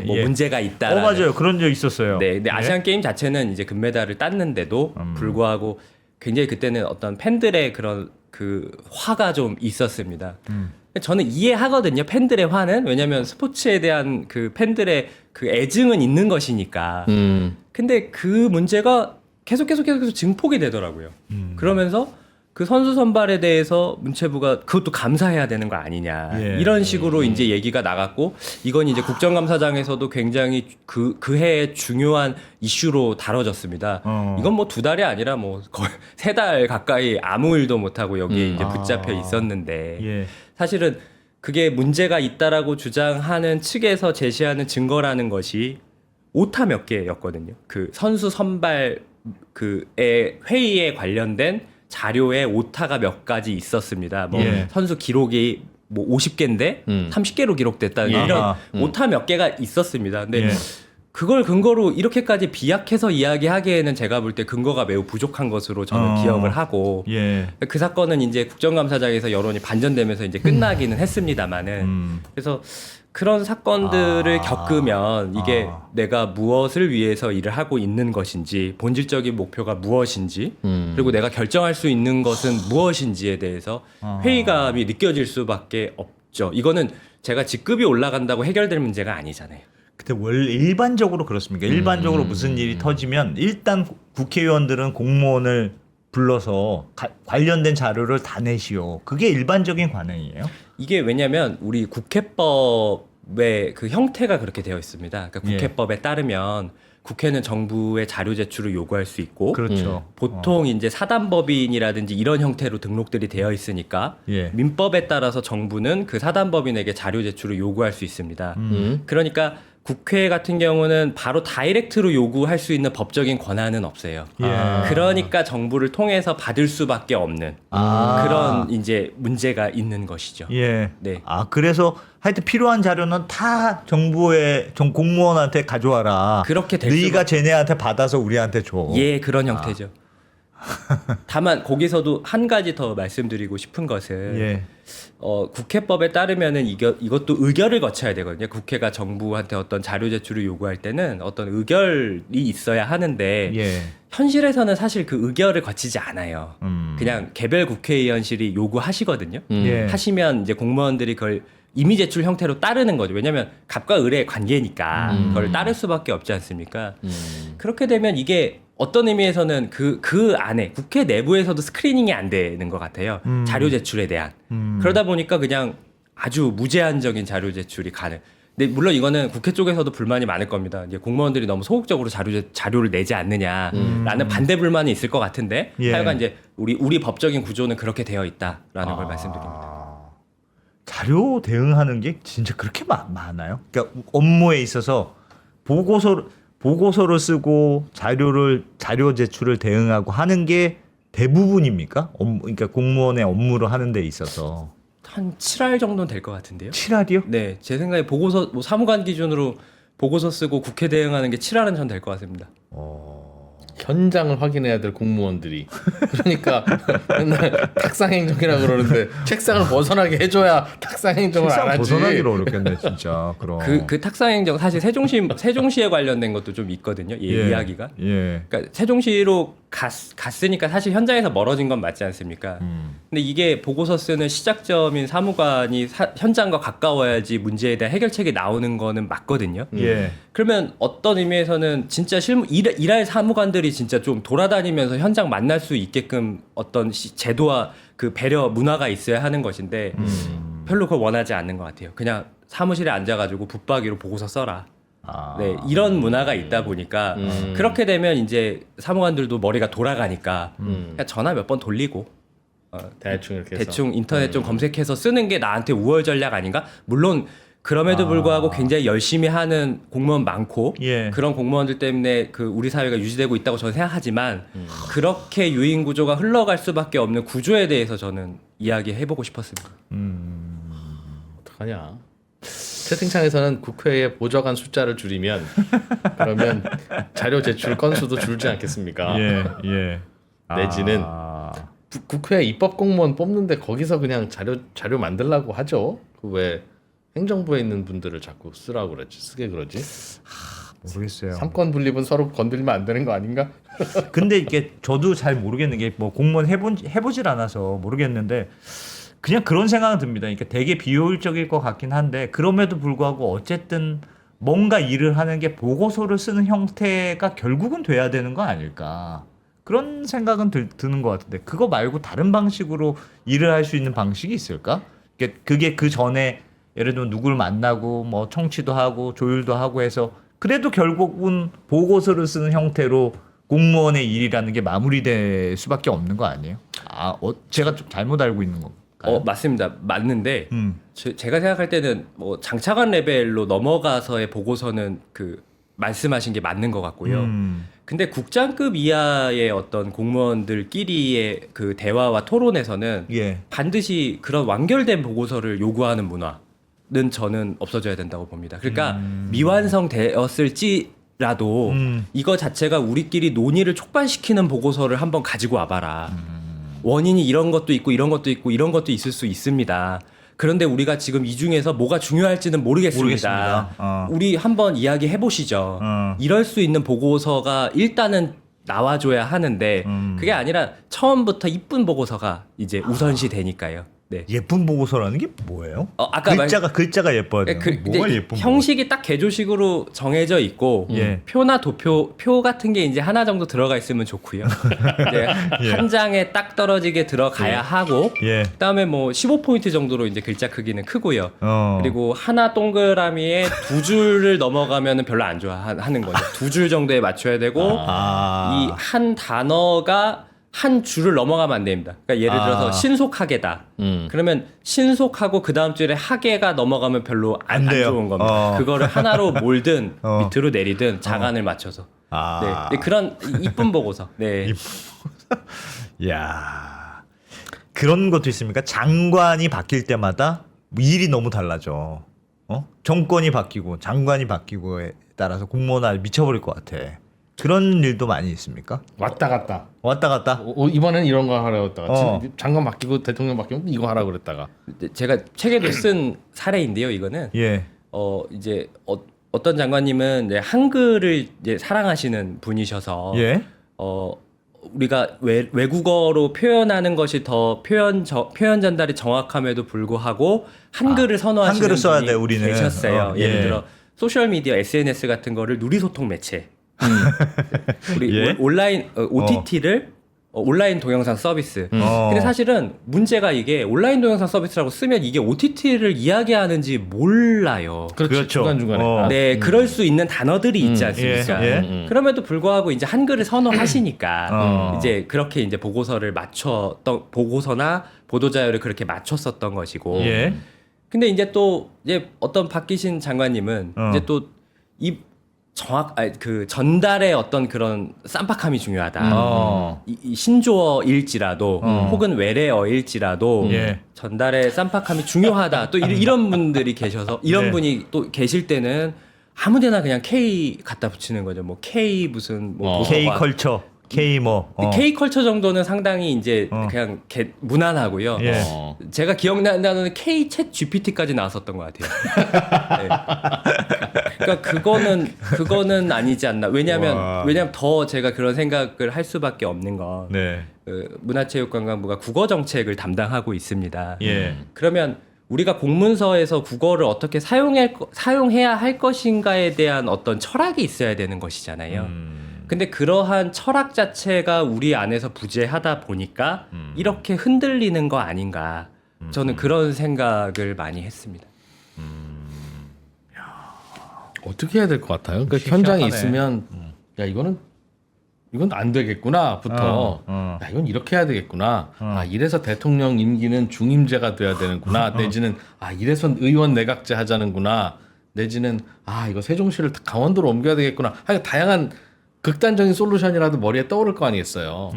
뭐 문제가 있다. 맞아요. 그런 적 있었어요. 네, 근데 아시안 게임 자체는 이제 금메달을 땄는데도 불구하고 굉장히 그때는 어떤 팬들의 그런 그 화가 좀 있었습니다. 저는 이해하거든요. 팬들의 화는 왜냐하면 스포츠에 대한 그 팬들의 그 애증은 있는 것이니까. 근데 그 문제가 계속 증폭이 되더라고요. 그러면서 그 선수 선발에 대해서 문체부가 그것도 감사해야 되는 거 아니냐 이런 식으로 이제 얘기가 나갔고 이건 이제 국정감사장에서도 굉장히 그 해의 중요한 이슈로 다뤄졌습니다. 이건 뭐 2달이 아니라 뭐 거의 3달 가까이 아무 일도 못 하고 여기에 이제 붙잡혀 있었는데 예. 사실은 그게 문제가 있다라고 주장하는 측에서 제시하는 증거라는 것이 오타 몇 개였거든요. 그 선수 선발 그의 회의에 관련된 자료에 오타가 몇 가지 있었습니다. 뭐 선수 기록이 뭐 50개인데 30개로 기록됐다는 예. 이런 오타 몇 개가 있었습니다. 근데 예. 그걸 근거로 이렇게까지 비약해서 이야기하기에는 제가 볼 때 근거가 매우 부족한 것으로 저는 기억을 하고 예. 그 사건은 이제 국정감사장에서 여론이 반전되면서 이제 끝나기는 했습니다만은 그래서 그런 사건들을 겪으면 이게 내가 무엇을 위해서 일을 하고 있는 것인지 본질적인 목표가 무엇인지 그리고 내가 결정할 수 있는 것은 무엇인지에 대해서 회의감이 느껴질 수밖에 없죠. 이거는 제가 직급이 올라간다고 해결될 문제가 아니잖아요. 근데 일반적으로 그렇습니까? 일반적으로 무슨 일이 터지면 일단 국회의원들은 공무원을 불러서 관련된 자료를 다 내시오. 그게 일반적인 관행이에요. 이게 왜냐면 우리 국회법의 그 형태가 그렇게 되어 있습니다. 그러니까 국회법에 따르면 국회는 정부의 자료 제출을 요구할 수 있고 그렇죠. 보통 이제 사단법인이라든지 이런 형태로 등록들이 되어 있으니까 예. 민법에 따라서 정부는 그 사단법인에게 자료 제출을 요구할 수 있습니다. 그러니까 국회 같은 경우는 바로 다이렉트로 요구할 수 있는 법적인 권한은 없어요. 예. 그러니까 정부를 통해서 받을 수밖에 없는 그런 이제 문제가 있는 것이죠. 예. 네. 그래서 하여튼 필요한 자료는 다 정부의 공무원한테 가져와라. 그렇게 될 네가 쟤네한테 받아서 우리한테 줘. 예, 그런 형태죠. 다만 거기서도 한 가지 더 말씀드리고 싶은 것은 예. 국회법에 따르면은 이것도 의결을 거쳐야 되거든요. 국회가 정부한테 어떤 자료 제출을 요구할 때는 어떤 의결이 있어야 하는데 예. 현실에서는 사실 그 의결을 거치지 않아요. 그냥 개별 국회의원실이 요구하시거든요. 예. 하시면 이제 공무원들이 그걸 임의 제출 형태로 따르는 거죠. 왜냐하면 갑과 을의 관계니까 그걸 따를 수밖에 없지 않습니까? 그렇게 되면 이게 어떤 의미에서는 그 안에 국회 내부에서도 스크리닝이 안 되는 것 같아요. 자료 제출에 대한. 그러다 보니까 그냥 아주 무제한적인 자료 제출이 가능. 근데 물론 이거는 국회 쪽에서도 불만이 많을 겁니다. 이제 공무원들이 너무 소극적으로 자료를 내지 않느냐라는 반대 불만이 있을 것 같은데 예. 하여간 이제 우리 법적인 구조는 그렇게 되어 있다라는 걸 말씀드립니다. 자료 대응하는 게 진짜 그렇게 많아요? 그러니까 업무에 있어서 보고서를 쓰고 자료 제출을 대응하고 하는 게 대부분입니까? 그러니까 공무원의 업무를 하는 데 있어서 한 7할 정도는 될 것 같은데요. 7할이요? 네, 제 생각에 보고서 뭐 사무관 기준으로 보고서 쓰고 국회 대응하는 게 7할은 전 될 것 같습니다. 현장을 확인해야 될 공무원들이 그러니까 맨날 탁상행정이라 그러는데 책상을 벗어나게 해줘야 탁상행정을 안 하지. 벗어나기로 어렵겠네 진짜. 그럼 그 탁상행정 사실 세종시에 관련된 것도 좀 있거든요. 이야기가. 예. 그러니까 세종시로 갔으니까 사실 현장에서 멀어진 건 맞지 않습니까? 근데 이게 보고서 쓰는 시작점인 사무관이 현장과 가까워야지 문제에 대한 해결책이 나오는 거는 맞거든요. 예. 그러면 어떤 의미에서는 진짜 일할 사무관들이 진짜 좀 돌아다니면서 현장 만날 수 있게끔 어떤 제도와 그 배려 문화가 있어야 하는 것인데 별로 그걸 원하지 않는 것 같아요. 그냥 사무실에 앉아가지고 붙박이로 보고서 써라. 네, 이런 문화가 있다 보니까 그렇게 되면 이제 사무관들도 머리가 돌아가니까 그냥 전화 몇 번 돌리고 대충 이렇게 해서. 대충 인터넷 좀 검색해서 쓰는 게 나한테 우월 전략 아닌가? 물론 그럼에도 불구하고 굉장히 열심히 하는 공무원 많고 예. 그런 공무원들 때문에 그 우리 사회가 유지되고 있다고 저는 생각하지만 그렇게 유인 구조가 흘러갈 수밖에 없는 구조에 대해서 저는 이야기해보고 싶었습니다. 어떡하냐. 채팅창에서는 국회의 보좌관 숫자를 줄이면 그러면 자료 제출 건수도 줄지 않겠습니까? 예. 내지는 국회 입법 공무원 뽑는데 거기서 그냥 자료 만들라고 하죠. 그 왜 행정부에 있는 분들을 자꾸 쓰게 그러지? 모르겠어요. 삼권 분립은 서로 건들면 안 되는 거 아닌가? 근데 이게 저도 잘 모르겠는 게 뭐 공무원 해보질 않아서 모르겠는데 그냥 그런 생각은 듭니다. 그러니까 되게 비효율적일 것 같긴 한데 그럼에도 불구하고 어쨌든 뭔가 일을 하는 게 보고서를 쓰는 형태가 결국은 돼야 되는 거 아닐까 그런 생각은 드는 것 같은데 그거 말고 다른 방식으로 일을 할 수 있는 방식이 있을까? 그게 그 전에 예를 들면 누구를 만나고 뭐 청취도 하고 조율도 하고 해서 그래도 결국은 보고서를 쓰는 형태로 공무원의 일이라는 게 마무리될 수밖에 없는 거 아니에요? 제가 좀 잘못 알고 있는 건가요? 맞습니다. 맞는데 제가 생각할 때는 뭐 장차관 레벨로 넘어가서의 보고서는 그 말씀하신 게 맞는 것 같고요. 근데 국장급 이하의 어떤 공무원들끼리의 그 대화와 토론에서는 예. 반드시 그런 완결된 보고서를 요구하는 문화는 저는 없어져야 된다고 봅니다. 그러니까 미완성되었을지라도 이거 자체가 우리끼리 논의를 촉발시키는 보고서를 한번 가지고 와봐라. 원인이 이런 것도 있고 이런 것도 있고 이런 것도 있을 수 있습니다. 그런데 우리가 지금 이 중에서 뭐가 중요할지는 모르겠습니다. 우리 한번 이야기해 보시죠. 이럴 수 있는 보고서가 일단은 나와줘야 하는데 그게 아니라 처음부터 이쁜 보고서가 이제 우선시 되니까요. 네. 예쁜 보고서라는 게 뭐예요? 아까 글자가 예뻐야 돼요. 뭐가 이제 예쁜 형식이 딱 개조식으로 정해져 있고 예. 표나 도표 표 같은 게 이제 하나 정도 들어가 있으면 좋고요. 이제 예. 한 장에 딱 떨어지게 들어가야 예. 하고 예. 그다음에 뭐 15포인트 정도로 이제 글자 크기는 크고요. 어. 그리고 하나 동그라미에 두 줄을 넘어가면은 별로 안 좋아하는 거죠. 두 줄 정도에 맞춰야 되고 이 한 단어가 한 줄을 넘어가면 안 됩니다. 그러니까 예를 들어서 신속하게다. 그러면 신속하고 그 다음 줄에 하게가 넘어가면 별로 안 돼요. 좋은 겁니다. 그거를 하나로 몰든 어. 밑으로 내리든 자간을 맞춰서. 아. 네. 그런 이쁜 보고서. 네. 야. 그런 것도 있습니까? 장관이 바뀔 때마다 일이 너무 달라져. 정권이 바뀌고 장관이 바뀌고에 따라서 공무원 미쳐버릴 것 같아. 그런 일도 많이 있습니까? 왔다 갔다. 왔다 갔다. 이번엔 이런 거 하라고 했다가 어. 장관 바뀌고 대통령 바뀌면 이거 하라고 그랬다가. 제가 책에도 쓴 사례인데요. 이거는 예. 이제 어떤 장관님은 이제 한글을 이제 사랑하시는 분이셔서 예. 우리가 외국어로 표현하는 것이 더 표현 전달이 정확함에도 불구하고 한글을 선호하시는 한글을 써야 분이 돼, 우리는. 계셨어요. 예를 예. 들어 소셜 미디어 SNS 같은 거를 누리소통 매체. 우리 예? 온라인 OTT를 온라인 동영상 서비스. 근데 사실은 문제가 이게 온라인 동영상 서비스라고 쓰면 이게 OTT를 이야기하는지 몰라요. 그렇죠. 중간중간에. 네, 그럴 수 있는 단어들이 있지 않습니까? 예. 그럼에도 불구하고 이제 한글을 선호하시니까 어. 이제 그렇게 이제 보고서나 보도자료를 그렇게 맞췄었던 것이고. 예. 근데 이제 또 이제 어떤 바뀌신 장관님은 이제 또 이 그 전달의 어떤 그런 쌈박함이 중요하다. 이 신조어일지라도 혹은 외래어일지라도 예. 전달의 쌈박함이 중요하다. 또 이런 분들이 계셔서 이런 네. 분이 또 계실 때는 아무데나 그냥 K 갖다 붙이는 거죠. 뭐 K 무슨 뭐 도서관. K 컬처, K 뭐. K 컬처 정도는 상당히 이제 그냥 무난하고요. 예. 제가 기억나는 K 챗 GPT까지 나왔었던 것 같아요. 네. 그러니까 그거는 아니지 않나. 왜냐하면 더 제가 그런 생각을 할 수밖에 없는 건 네. 문화체육관광부가 국어 정책을 담당하고 있습니다. 예. 그러면 우리가 공문서에서 국어를 어떻게 사용해야 할 것인가에 대한 어떤 철학이 있어야 되는 것이잖아요. 근데 그러한 철학 자체가 우리 안에서 부재하다 보니까 이렇게 흔들리는 거 아닌가. 저는 그런 생각을 많이 했습니다. 어떻게 해야 될 것 같아요? 그러니까 현장에 있으면 야 이건 안 되겠구나부터 야 이건 이렇게 해야 되겠구나. 아 이래서 대통령 임기는 중임제가 돼야 되는구나. 내지는 아 이래서 의원 내각제 하자는구나. 내지는 아 이거 세종시를 강원도로 옮겨야 되겠구나. 하여간 다양한 극단적인 솔루션이라도 머리에 떠오를 거 아니겠어요.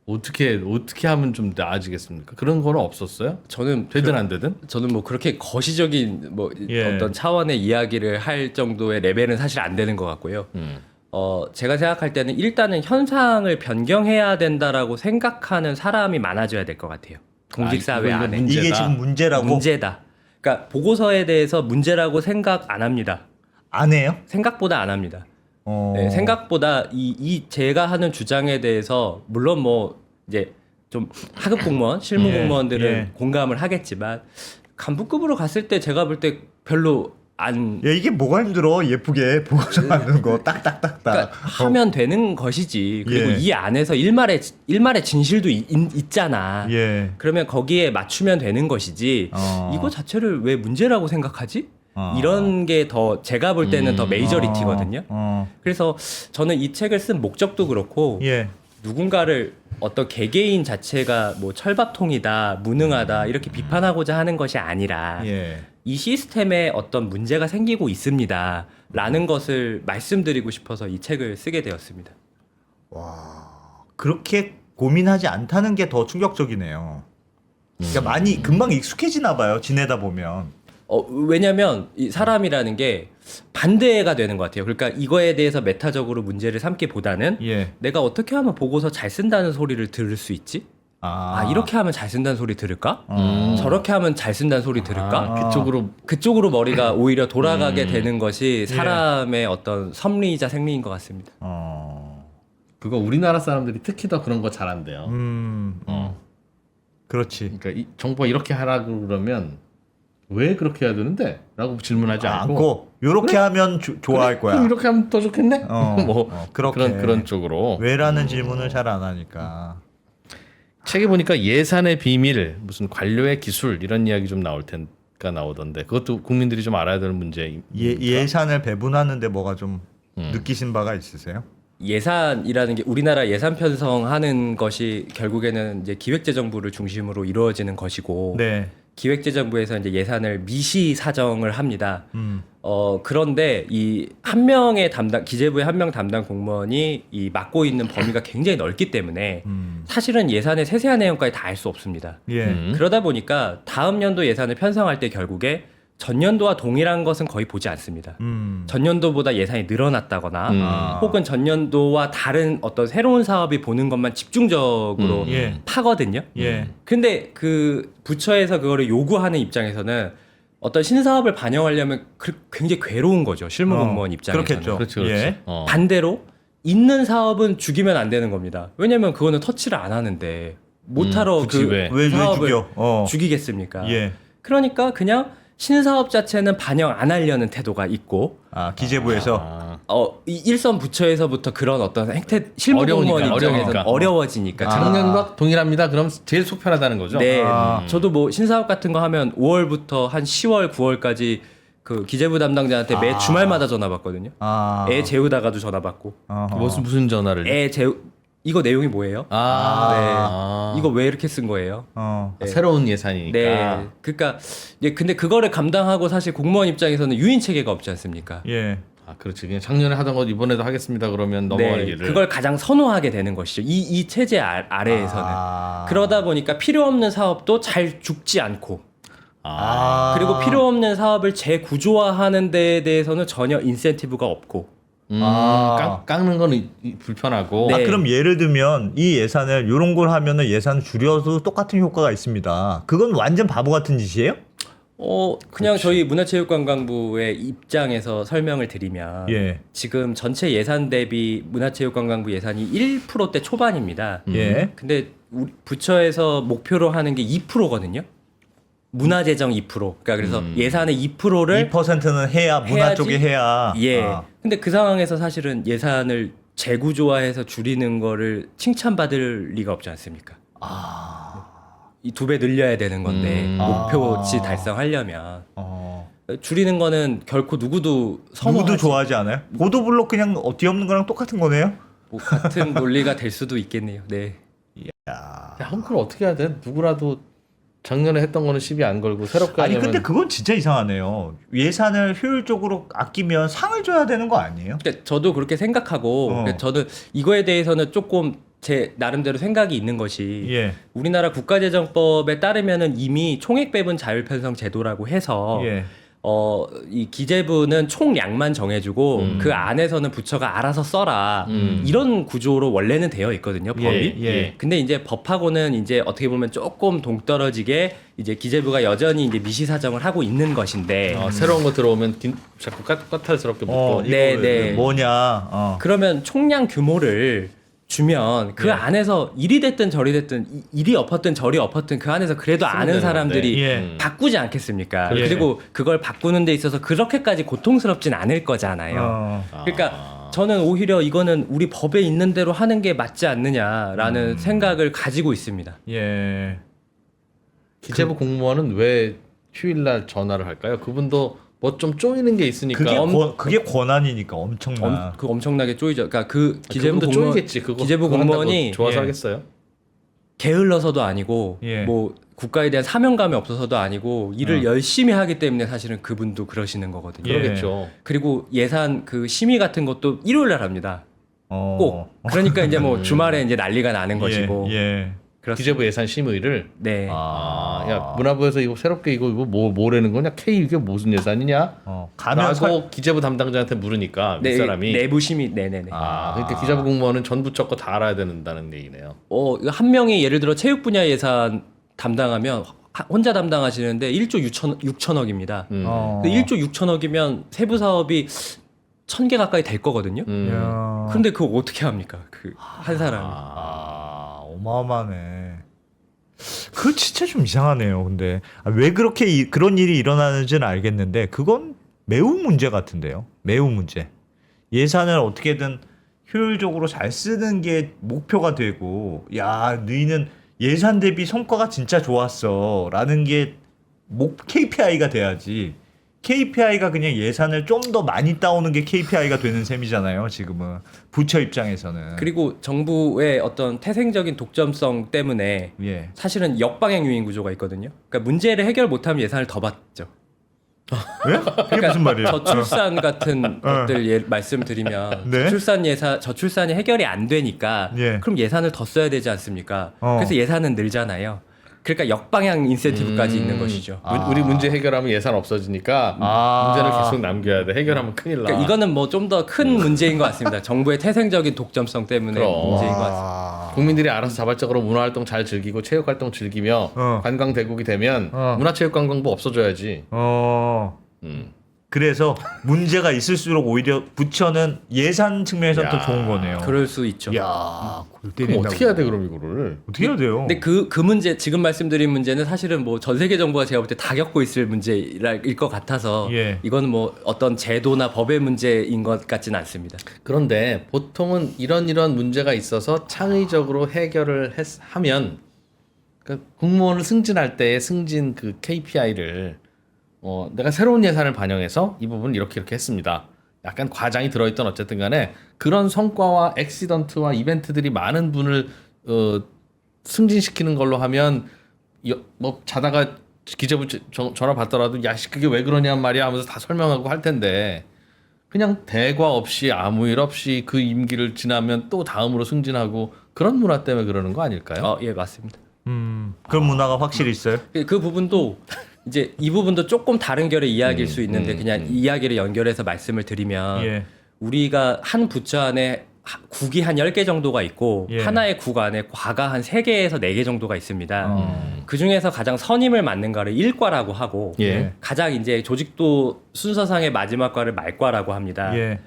어떻게 하면 좀 나아지겠습니까? 그런 거는 없었어요? 저는 되든 안 되든? 저는 뭐 그렇게 거시적인 뭐 예. 어떤 차원의 이야기를 할 정도의 레벨은 사실 안 되는 것 같고요. 제가 생각할 때는 일단은 현상을 변경해야 된다라고 생각하는 사람이 많아져야 될 것 같아요. 공직사회 이거 안에. 문제다. 이게 지금 문제라고 문제다. 그러니까 보고서에 대해서 문제라고 생각 안 합니다. 안 해요? 생각보다 안 합니다. 네, 생각보다 이 제가 하는 주장에 대해서 물론 뭐 이제 좀 하급 공무원, 실무 예, 공무원들은 예. 공감을 하겠지만 간부급으로 갔을 때 제가 볼 때 별로 안 야 이게 뭐가 힘들어? 예쁘게 보고서 하는 거 딱딱딱딱. 그러니까 하면 되는 것이지. 그리고 예. 이 안에서 일말의 진실도 있잖아. 예. 그러면 거기에 맞추면 되는 것이지. 이거 자체를 왜 문제라고 생각하지? 이런 게 더 제가 볼 때는 더 메이저리티거든요. 그래서 저는 이 책을 쓴 목적도 그렇고 예. 누군가를 어떤 개개인 자체가 뭐 철밥통이다, 무능하다 이렇게 비판하고자 하는 것이 아니라 예. 이 시스템에 어떤 문제가 생기고 있습니다. 라는 것을 말씀드리고 싶어서 이 책을 쓰게 되었습니다. 그렇게 고민하지 않다는 게 더 충격적이네요. 그러니까 많이 금방 익숙해지나 봐요. 지내다 보면. 왜냐면 이 사람이라는 게 반대가 되는 것 같아요. 그러니까 이거에 대해서 메타적으로 문제를 삼기보다는 예. 내가 어떻게 하면 보고서 잘 쓴다는 소리를 들을 수 있지? 이렇게 하면 잘 쓴다는 소리 들을까? 저렇게 하면 잘 쓴다는 소리 들을까? 그쪽으로 머리가 오히려 돌아가게 되는 것이 사람의 어떤 섭리이자 생리인 것 같습니다. 그거 우리나라 사람들이 특히 더 그런 거 잘한대요. 그렇지. 그러니까 이 정부가 이렇게 하라고 그러면 왜 그렇게 해야 되는데? 라고 질문하지 않고 요렇게 그래? 하면 좋아할 거야. 그럼 이렇게 하면 더 좋겠네? 그렇게. 그런 쪽으로. 왜라는 질문을 잘 안 하니까. 책에 보니까 예산의 비밀, 무슨 관료의 기술 이런 이야기 좀 나오던데 그것도 국민들이 좀 알아야 되는 문제. 예산을 배분하는데 뭐가 좀 느끼신 바가 있으세요? 예산이라는 게 우리나라 예산 편성하는 것이 결국에는 이제 기획재정부를 중심으로 이루어지는 것이고 네. 기획재정부에서 이제 예산을 미시 사정을 합니다. 그런데 이 한 명의 기재부의 한 명 담당 공무원이 이 맡고 있는 범위가 굉장히 넓기 때문에 사실은 예산의 세세한 내용까지 다 알 수 없습니다. 예. 그러다 보니까 다음 연도 예산을 편성할 때 결국에 전년도와 동일한 것은 거의 보지 않습니다. 전년도보다 예산이 늘어났다거나 혹은 전년도와 다른 어떤 새로운 사업이 보는 것만 집중적으로 파거든요. 근데 그 부처에서 그거를 요구하는 입장에서는 어떤 신사업을 반영하려면 굉장히 괴로운 거죠. 실무 공무원 입장에서는. 그렇겠죠. 그렇죠. 예. 반대로 있는 사업은 죽이면 안 되는 겁니다. 왜냐면 그거는 터치를 안 하는데 못하러 굳이 왜 사업을 죽여? 죽이겠습니까? 예. 그러니까 그냥 신사업 자체는 반영 안 하려는 태도가 있고 기재부에서 이 일선 부처에서부터 그런 어떤 행태 실무 공무원 입장에서는 어려워지니까 작년과 동일합니다. 그럼 제일 속편하다는 거죠. 네, 저도 뭐 신사업 같은 거 하면 5월부터 한 10월, 9월까지 그 기재부 담당자한테 매 주말마다 전화 받거든요. 애 재우다가도 전화 받고. 무슨 전화를? 애 재우 이거 내용이 뭐예요? 네. 이거 왜 이렇게 쓴 거예요? 네. 새로운 예산이니까. 네. 그러니까 근데 그거를 감당하고 사실 공무원 입장에서는 유인 체계가 없지 않습니까? 예. 그렇지. 그냥 작년에 하던 거 이번에도 하겠습니다. 그러면 넘어갈 일을. 그걸 가장 선호하게 되는 것이죠. 이 체제 아래에서는. 그러다 보니까 필요 없는 사업도 잘 죽지 않고. 그리고 필요 없는 사업을 재구조화하는 데에 대해서는 전혀 인센티브가 없고. 깎는 거는 불편하고. 네. 그럼 예를 들면 이 예산을 요런 걸 하면은 예산 줄여도 똑같은 효과가 있습니다. 그건 완전 바보 같은 짓이에요? 그냥 그렇지. 저희 문화체육관광부의 입장에서 설명을 드리면 지금 전체 예산 대비 문화체육관광부 예산이 1%대 초반입니다. 근데 우리 부처에서 목표로 하는 게 2%거든요. 문화재정 2%. 그러니까 그래서 예산의 2%를 2%는 해야 문화 쪽에 해야. 근데 그 상황에서 사실은 예산을 재구조화해서 줄이는 거를 칭찬받을 리가 없지 않습니까? 이 2배 늘려야 되는 건데 목표치 달성하려면 줄이는 거는 결코 누구도 좋아하지 않아요? 보도블록 그냥 뒤엎는 거랑 똑같은 거네요. 뭐 같은 논리가 될 수도 있겠네요. 네. 그럼 그걸 어떻게 해야 돼? 누구라도 작년에 했던 거는 시비 안 걸고 새롭게 하려면. 근데 그건 진짜 이상하네요. 예산을 효율적으로 아끼면 상을 줘야 되는 거 아니에요? 그러니까 저도 그렇게 생각하고 그러니까 저는 이거에 대해서는 조금 제 나름대로 생각이 있는 것이 우리나라 국가재정법에 따르면은 이미 총액배분 자율편성 제도라고 해서 이 기재부는 총량만 정해주고 그 안에서는 부처가 알아서 써라 이런 구조로 원래는 되어 있거든요, 법이. 근데 이제 법하고는 이제 어떻게 보면 조금 동떨어지게 이제 기재부가 여전히 이제 미시사정을 하고 있는 것인데 새로운 거 들어오면 자꾸 까탈스럽게 묻고 뭐냐. 그러면 총량 규모를 주면 그 안에서 이리 됐든 저리 됐든 이리 엎었든 저리 엎었든 그 안에서 그래도 아는 사람들이 바꾸지 않겠습니까? 그리고 그걸 바꾸는 데 있어서 그렇게까지 고통스럽진 않을 거잖아요. 그러니까 저는 오히려 이거는 우리 법에 있는 대로 하는 게 맞지 않느냐라는 생각을 가지고 있습니다. 기재부 공무원은 왜 휴일날 전화를 할까요? 그분도 뭐 좀 쪼이는 게 있으니까. 그게 권한이니까 엄청나게 쪼이죠. 그러니까 그 기재부 공무원 쪼이겠지. 기재부 공무원이 좋아서 하겠어요? 게을러서도 아니고 뭐 국가에 대한 사명감이 없어서도 아니고 일을 열심히 하기 때문에 사실은 그분도 그러시는 거거든요. 그러겠죠. 그리고 예산 그 심의 같은 것도 일요일 날 합니다. 꼭. 그러니까 이제 뭐 주말에 이제 난리가 나는 것이고. 예. 그렇습니다. 기재부 예산 심의를 네. 야 문화부에서 이거 새롭게 이거 뭐라는 거냐? K 이게 무슨 예산이냐? 가면 라고 기재부 담당자한테 물으니까 네, 윗사람이 내부 심의 네네네. 그러니까 기재부 공무원은 전 부처 거 다 알아야 된다는 얘기네요. 이거 한 명이 예를 들어 체육 분야 예산 담당하면 혼자 담당하시는데 1조 6천억입니다. 어. 1조 6천억이면 세부 사업이 1,000개 가까이 될 거거든요. 야. 그런데 그거 어떻게 합니까? 그 한 사람이. 어마어마하네. 그거 진짜 좀 이상하네요. 근데 왜 그렇게 그런 일이 일어나는지는 알겠는데 그건 매우 문제 같은데요. 매우 문제. 예산을 어떻게든 효율적으로 잘 쓰는 게 목표가 되고, 야, 너희는 예산 대비 성과가 진짜 좋았어라는 게 KPI가 돼야지. KPI가 그냥 예산을 좀 더 많이 따오는 게 KPI가 되는 셈이잖아요. 지금은 부처 입장에서는. 그리고 정부의 어떤 태생적인 독점성 때문에 예. 사실은 역방향 유인 구조가 있거든요. 그러니까 문제를 해결 못하면 예산을 더 받죠. 왜? 그게 무슨 말이에요? 저출산 같은 것들 말씀드리면 네? 저출산이 해결이 안 되니까 예. 그럼 예산을 더 써야 되지 않습니까? 그래서 예산은 늘잖아요. 그러니까 역방향 인센티브까지 있는 것이죠. 우리 문제 해결하면 예산 없어지니까 문제를 계속 남겨야 돼. 해결하면 큰일 나. 그러니까 이거는 뭐 좀 더 큰 문제인 것 같습니다. 정부의 태생적인 독점성 때문에 그럼. 문제인 것 같습니다. 국민들이 알아서 자발적으로 문화활동 잘 즐기고 체육활동 즐기며 관광 대국이 되면 문화체육관광부 없어져야지. 그래서 문제가 있을수록 오히려 부처는 예산 측면에서는 더 좋은 거네요. 그럴 수 있죠. 야, 골 그럼 때린다고. 어떻게 해야 돼 그럼 이거를? 어떻게 해야 돼요? 근데 그 문제 지금 말씀드린 문제는 사실은 뭐 전 세계 정부가 제가 볼 때 다 겪고 있을 문제일 것 같아서 예. 이거는 뭐 어떤 제도나 법의 문제인 것 같지는 않습니다. 그런데 보통은 이런 문제가 있어서 창의적으로 해결을 하면 그러니까 공무원을 승진할 때의 승진 그 KPI를 내가 새로운 예산을 반영해서 이 부분 이렇게 했습니다. 약간 과장이 들어있던 어쨌든 간에 그런 성과와 액시던트와 이벤트들이 많은 분을 승진시키는 걸로 하면 뭐 자다가 기재부 전화 받더라도 야씨 그게 왜 그러냔 말이야 하면서 다 설명하고 할 텐데 그냥 대과 없이 아무 일 없이 그 임기를 지나면 또 다음으로 승진하고 그런 문화 때문에 그러는 거 아닐까요? 예, 맞습니다. 그런 문화가 확실히 있어요. 그 부분도 이제 이 부분도 조금 다른 결의 이야기일 수 있는데 그냥 이야기를 연결해서 말씀을 드리면 예. 우리가 한 부처 안에 국이 한 10개 정도가 있고 예. 하나의 국 안에 과가 한 3개에서 4개 정도가 있습니다. 그중에서 가장 선임을 맡는 과를 일과라고 하고 예. 가장 이제 조직도 순서상의 마지막 과를 말과라고 합니다. 예.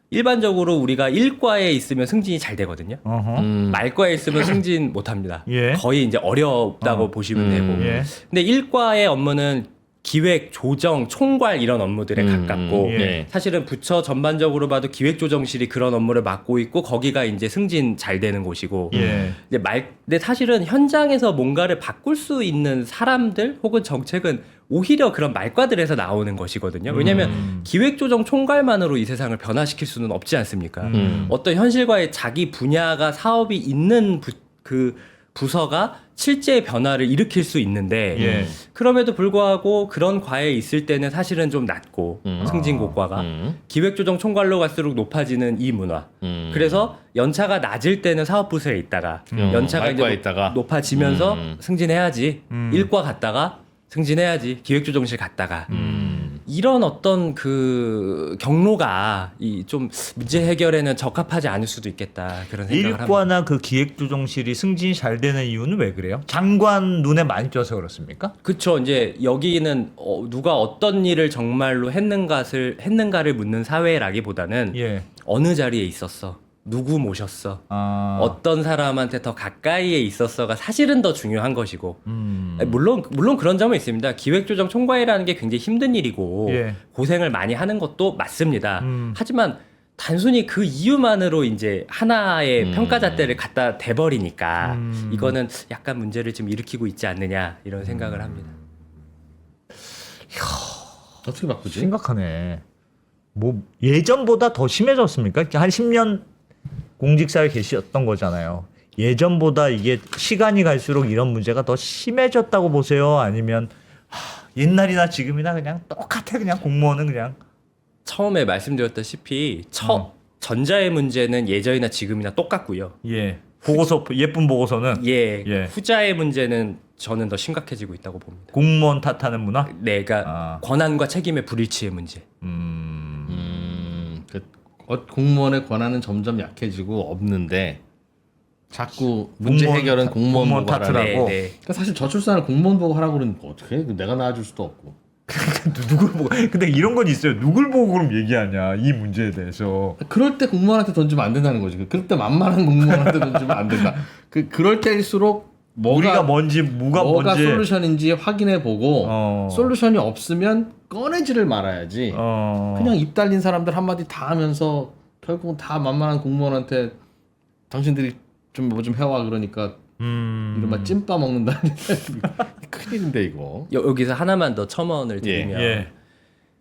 일반적으로 우리가 일과에 있으면 승진이 잘 되거든요. 어허. 말과에 있으면 승진 못 합니다. 예. 거의 이제 어렵다고 보시면 되고. 예. 근데 일과의 업무는 기획, 조정, 총괄 이런 업무들에 가깝고 예. 사실은 부처 전반적으로 봐도 기획조정실이 그런 업무를 맡고 있고 거기가 이제 승진 잘 되는 곳이고 예. 근데 사실은 현장에서 뭔가를 바꿀 수 있는 사람들 혹은 정책은 오히려 그런 말과들에서 나오는 것이거든요. 왜냐하면 기획조정 총괄만으로 이 세상을 변화시킬 수는 없지 않습니까? 어떤 현실과의 자기 분야가 사업이 있는 그 부서가 실제 변화를 일으킬 수 있는데 예. 그럼에도 불구하고 그런 과에 있을 때는 사실은 좀 낮고 승진고과가 기획조정 총괄로 갈수록 높아지는 이 문화. 그래서 연차가 낮을 때는 사업부서에 있다가 연차가 이제 말과에 있다가. 높아지면서 승진해야지 일과 갔다가 승진해야지 기획조정실 갔다가 이런 어떤 그 경로가 이 좀 문제 해결에는 적합하지 않을 수도 있겠다 그런 생각을 합니다. 일과나 그 기획조정실이 승진이 잘 되는 이유는 왜 그래요? 장관 눈에 많이 띄어서 그렇습니까? 그렇죠. 이제 여기는 누가 어떤 일을 정말로 했는가를 묻는 사회라기보다는 예. 어느 자리에 있었어, 누구 모셨어, 어떤 사람한테 더 가까이에 있었어가 사실은 더 중요한 것이고 물론 그런 점은 있습니다. 기획조정 총괄이라는 게 굉장히 힘든 일이고 예. 고생을 많이 하는 것도 맞습니다. 하지만 단순히 그 이유만으로 이제 하나의 평가잣대를 갖다 대버리니까 이거는 약간 문제를 좀 일으키고 있지 않느냐 이런 생각을 합니다. 어떻게 바꾸지? 심각하네. 뭐 예전보다 더 심해졌습니까? 한 10년 공직사회 계셨던 거잖아요. 예전보다 이게 시간이 갈수록 이런 문제가 더 심해졌다고 보세요? 아니면 옛날이나 지금이나 그냥 똑같아 그냥 공무원은 그냥 처음에 말씀드렸다시피 전자의 문제는 예전이나 지금이나 똑같고요. 예. 보고서 예쁜 보고서는 예. 후자의 문제는 저는 더 심각해지고 있다고 봅니다. 공무원 탓하는 문화? 네, 그러니까 권한과 책임의 불일치의 문제. 공무원의 권한은 점점 약해지고 없는데 자꾸 문제 공무원 해결은 공무원 보고 하라고. 탓을 하고. 네. 그러니까 사실 저출산을 공무원 보고 하라고 그러면 어떻게 해? 내가 낳아줄 수도 없고. 누굴 보고? 근데 이런 건 있어요. 누굴 보고 그럼 얘기하냐 이 문제에 대해서. 그럴 때 공무원한테 던지면 안 된다는 거지. 그럴 때 만만한 공무원한테 던지면 안 된다. 그럴 때일수록 우리가 뭔지 뭐가 솔루션인지 확인해 보고 어. 솔루션이 없으면 꺼내지를 말아야지. 그냥 입 달린 사람들 한마디 다 하면서 결국은 다 만만한 공무원한테 당신들이 좀 뭐 좀 해와 그러니까 이른바 찐빠 먹는다는 큰일인데 이거. 여기서 하나만 더 첨언을 드리면 예.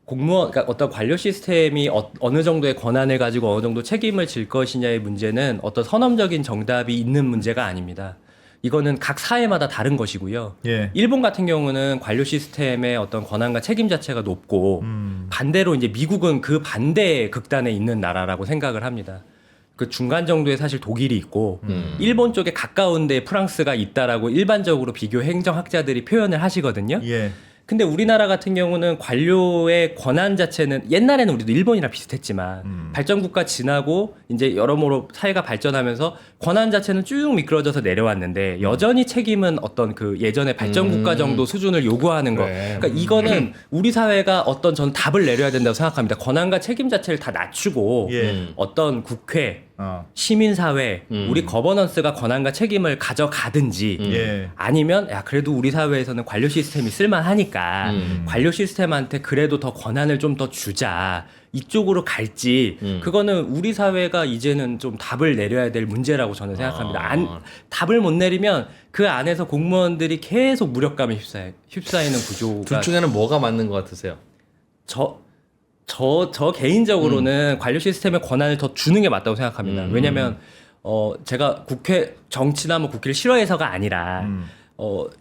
공무원, 그러니까 어떤 관료 시스템이 어느 정도의 권한을 가지고 어느 정도 책임을 질 것이냐의 문제는 어떤 선언적인 정답이 있는 문제가 아닙니다. 이거는 각 사회마다 다른 것이고요. 예. 일본 같은 경우는 관료 시스템의 어떤 권한과 책임 자체가 높고 반대로 이제 미국은 그 반대의 극단에 있는 나라라고 생각을 합니다. 그 중간 정도에 사실 독일이 있고 일본 쪽에 가까운 데 프랑스가 있다라고 일반적으로 비교 행정학자들이 표현을 하시거든요. 예. 근데 우리나라 같은 경우는 관료의 권한 자체는 옛날에는 우리도 일본이랑 비슷했지만 발전국가 지나고 이제 여러모로 사회가 발전하면서 권한 자체는 쭉 미끄러져서 내려왔는데 여전히 책임은 어떤 그 예전의 발전국가 정도 수준을 요구하는 거. 그래. 그러니까 이거는 우리 사회가 어떤 저는 답을 내려야 된다고 생각합니다. 권한과 책임 자체를 다 낮추고 예. 어떤 국회, 어. 시민사회, 우리 거버넌스가 권한과 책임을 가져가든지 예. 아니면 야 그래도 우리 사회에서는 관료 시스템이 쓸만하니까 관료 시스템한테 그래도 더 권한을 좀 더 주자 이쪽으로 갈지 그거는 우리 사회가 이제는 좀 답을 내려야 될 문제라고 저는 생각합니다. 답을 못 내리면 그 안에서 공무원들이 계속 무력감에 휩싸이는 구조가 둘 중에는 뭐가 맞는 것 같으세요? 저 개인적으로는 관료 시스템에 권한을 더 주는 게 맞다고 생각합니다. 왜냐면 제가 정치나 뭐 국회를 싫어해서가 아니라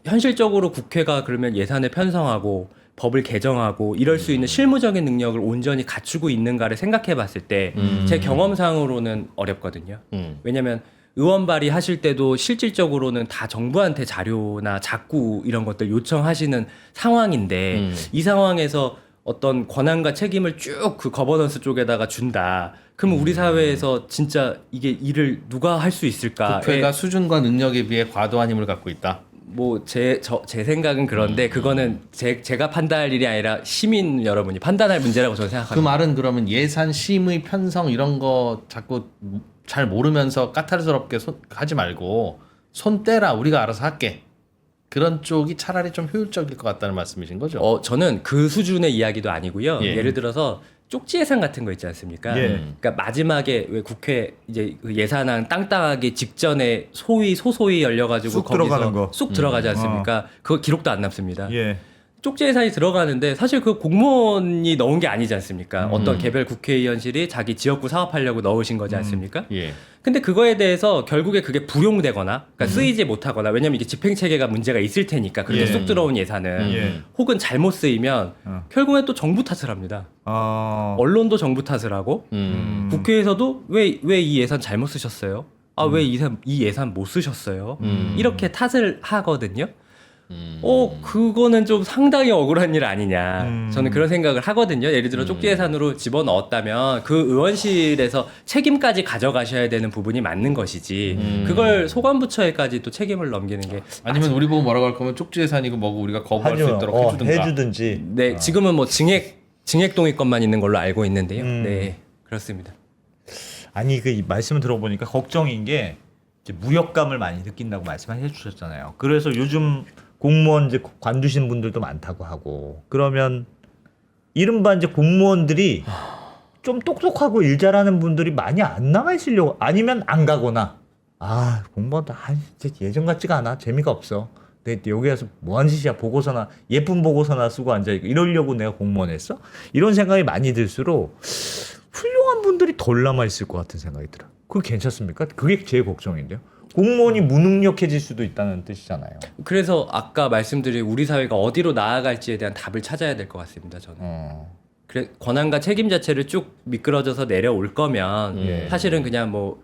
현실적으로 국회가 그러면 예산을 편성하고 법을 개정하고 이럴 수 있는 실무적인 능력을 온전히 갖추고 있는가를 생각해 봤을 때 제 경험상으로는 어렵거든요. 왜냐면 의원 발의하실 때도 실질적으로는 다 정부한테 자료나 작구 이런 것들 요청하시는 상황인데 이 상황에서 어떤 권한과 책임을 쭉 그 거버넌스 쪽에다가 준다. 그러면 우리 사회에서 진짜 이게 일을 누가 할 수 있을까? 국회가 수준과 능력에 비해 과도한 힘을 갖고 있다. 뭐 제 생각은 그런데 그거는 제가 판단할 일이 아니라 시민 여러분이 판단할 문제라고 저는 그 생각합니다. 말은 그러면 예산 심의 편성 이런 거 자꾸 잘 모르면서 까탈스럽게 하지 말고 손 떼라 우리가 알아서 할게. 그런 쪽이 차라리 좀 효율적일 것 같다는 말씀이신 거죠? 저는 그 수준의 이야기도 아니고요. 예. 예를 들어서 쪽지 예산 같은 거 있지 않습니까? 예. 그러니까 마지막에 왜 국회 이제 그 예산안 땅땅하기 직전에 소소히 열려가지고 쑥 거기서 들어가는 거. 쑥 들어가지 않습니까? 그거 기록도 안 남습니다. 예. 쪽지 예산이 들어가는데 사실 그 공무원이 넣은 게 아니지 않습니까? 어떤 개별 국회의원실이 자기 지역구 사업하려고 넣으신 거지 않습니까? 예. 근데 그거에 대해서 결국에 그게 불용되거나 그러니까 쓰이지 못하거나 왜냐면 이게 집행체계가 문제가 있을 테니까 그렇게 예. 쑥 들어온 예산은 예. 혹은 잘못 쓰이면 결국엔 또 정부 탓을 합니다. 언론도 정부 탓을 하고 국회에서도 왜 이 예산 잘못 쓰셨어요? 아 왜 이 예산 못 쓰셨어요? 이렇게 탓을 하거든요. 그거는 좀 상당히 억울한 일 아니냐. 저는 그런 생각을 하거든요. 예를 들어 쪽지 예산으로 집어넣었다면 그 의원실에서 책임까지 가져가셔야 되는 부분이 맞는 것이지. 그걸 소관부처에까지 또 책임을 넘기는 게 아니면 우리 보고 뭐라고 할 거면 쪽지 예산이고 뭐고 우리가 거부할 수 있도록 해주든가. 해주든지. 네, 지금은 뭐 증액동의권만 있는 걸로 알고 있는데요. 네, 그렇습니다. 아니 이 말씀을 들어보니까 걱정인 게 이제 무력감을 많이 느낀다고 말씀해 주셨잖아요. 그래서 요즘 공무원 이제 관두신 분들도 많다고 하고 그러면 이른바 이제 공무원들이 좀 똑똑하고 일 잘하는 분들이 많이 안 나가 있으려고 아니면 안 가거나 공무원도 이제 예전 같지가 않아 재미가 없어. 근데 여기 와서 뭐한 짓이야 보고서나 예쁜 보고서나 쓰고 앉아 있고 이러려고 내가 공무원 했어? 이런 생각이 많이 들수록 훌륭한 분들이 덜 남아 있을 것 같은 생각이 들어. 그게 괜찮습니까? 그게 제 걱정인데요. 공무원이 무능력해질 수도 있다는 뜻이잖아요. 그래서 아까 말씀드린 우리 사회가 어디로 나아갈지에 대한 답을 찾아야 될 것 같습니다. 저는. 그래 권한과 책임 자체를 쭉 미끄러져서 내려올 거면 예. 사실은 그냥 뭐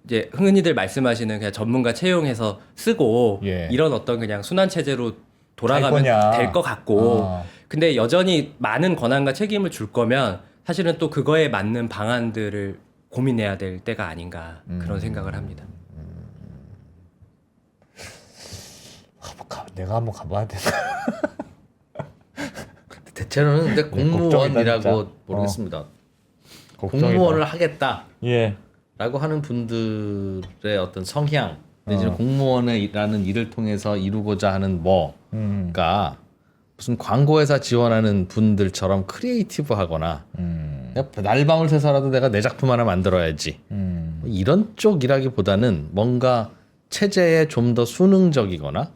이제 흔히들 말씀하시는 그냥 전문가 채용해서 쓰고 예. 이런 어떤 그냥 순환 체제로 돌아가면 거냐. 될 것 같고 어. 근데 여전히 많은 권한과 책임을 줄 거면 사실은 또 그거에 맞는 방안들을 고민해야 될 때가 아닌가 그런 생각을 합니다. 내가 한번 가봐야 되나? 대체로는 근데 걱정이다, 공무원이라고 진짜. 모르겠습니다. 걱정이다. 공무원을 하겠다라고 예. 하는 분들의 어떤 성향 내지는 공무원이라는 일을 통해서 이루고자 하는 뭐가 무슨 광고회사 지원하는 분들처럼 크리에이티브하거나 그냥 날밤을 새서라도 내가 내 작품 하나 만들어야지 뭐 이런 쪽이라기보다는 뭔가 체제에 좀 더 수능적이거나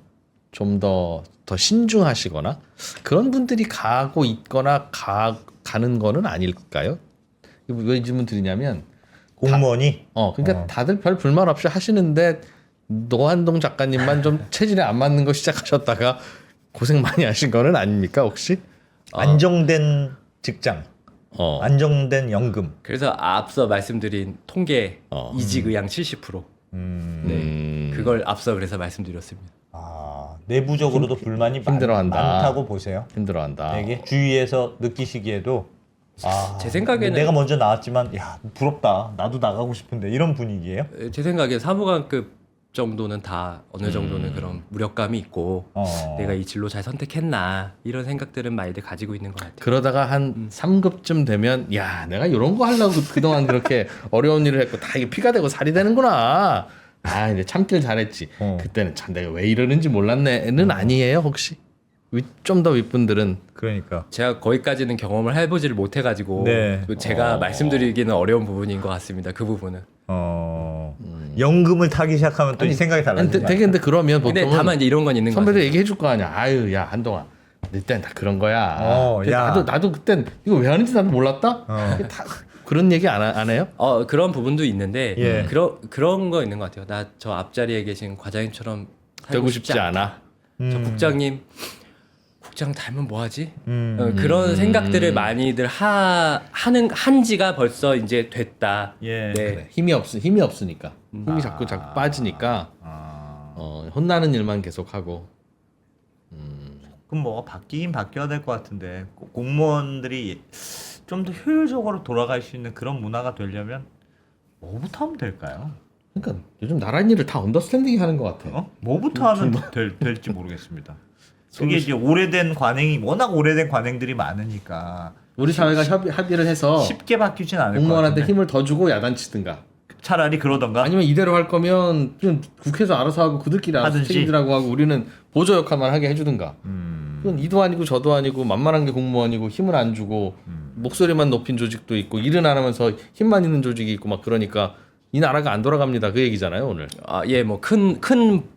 좀 더 신중하시거나 그런 분들이 가고 있거나 가는 거는 아닐까요? 왜 이 질문 드리냐면 공무원이 그러니까 다들 별 불만 없이 하시는데 노한동 작가님만 좀 체질에 안 맞는 거 시작하셨다가 고생 많이 하신 거는 아닙니까 혹시? 안정된 직장, 어. 안정된 연금. 그래서 앞서 말씀드린 통계 이직 의향 70%. 네. 그걸 앞서 그래서 말씀드렸습니다. 아, 내부적으로도 불만이 힘들어한다. 많다고 보세요. 힘들어한다. 되게 주위에서 느끼시기에도 제 생각에는 내가 먼저 나왔지만 야 부럽다 나도 나가고 싶은데 이런 분위기예요. 제 생각에 사무관급 정도는 다 어느 정도는 그런 무력감이 있고 내가 이 진로 잘 선택했나 이런 생각들은 많이들 가지고 있는 것 같아요. 그러다가 한 3급쯤 되면 야 내가 이런 거 하려고 그동안 그렇게 어려운 일을 했고 다 이게 피가 되고 살이 되는구나. 아 이제 참길 잘했지. 그때는 참 내가 왜 이러는지 몰랐네는 아니에요 혹시? 좀 더 윗분들은 그러니까 제가 거기까지는 경험을 해보지를 못해가지고 네. 제가 말씀드리기는 어려운 부분인 것 같습니다. 그 부분은. 연금을 타기 시작하면 또 이 생각이 달라지죠. 되게 근데 그러면 근데 보통은 다만 이제 이런 건 있는 것 선배들 같아요. 얘기해 줄 거 아니야. 아유 야 한동안 일단 다 그런 거야. 야. 나도 그땐 이거 왜 하는지 나도 몰랐다. 다 그런 얘기 안 해요? 그런 부분도 있는데 예. 그런 거 있는 것 같아요. 나 저 앞자리에 계신 과장님처럼 되고 싶지 않아. 저 국장님 국장 닮으면 뭐하지? 그런 생각들을 많이들 한지가 벌써 이제 됐다. 예. 네. 그래. 힘이 없으니까 힘이 자꾸 빠지니까 혼나는 일만 계속하고. 그럼 뭐가 바뀌긴 바뀌어야 될 것 같은데 공무원들이 좀 더 효율적으로 돌아갈 수 있는 그런 문화가 되려면 뭐부터 하면 될까요? 그러니까 요즘 나란 일을 다 언더스탠딩 하는 것 같아. 뭐부터 하면 될지 모르겠습니다. 그게 이제 오래된 관행이 워낙 오래된 관행들이 많으니까 우리 사회가 합의를 해서 쉽게 바뀌진 않을 것 공무원한테 같은데 힘을 더 주고 야단치든가. 차라리 그러던가 아니면 이대로 할 거면 그냥 국회에서 알아서 하고 그들끼리 알아서 하든지. 책임지라고 하고 우리는 보조 역할만 하게 해주든가. 그건 이도 아니고 저도 아니고 만만한 게 공무원이고 힘을 안 주고 목소리만 높인 조직도 있고 일은 안 하면서 힘만 있는 조직이 있고 막 그러니까 이 나라가 안 돌아갑니다. 그 얘기잖아요 오늘. 뭐 큰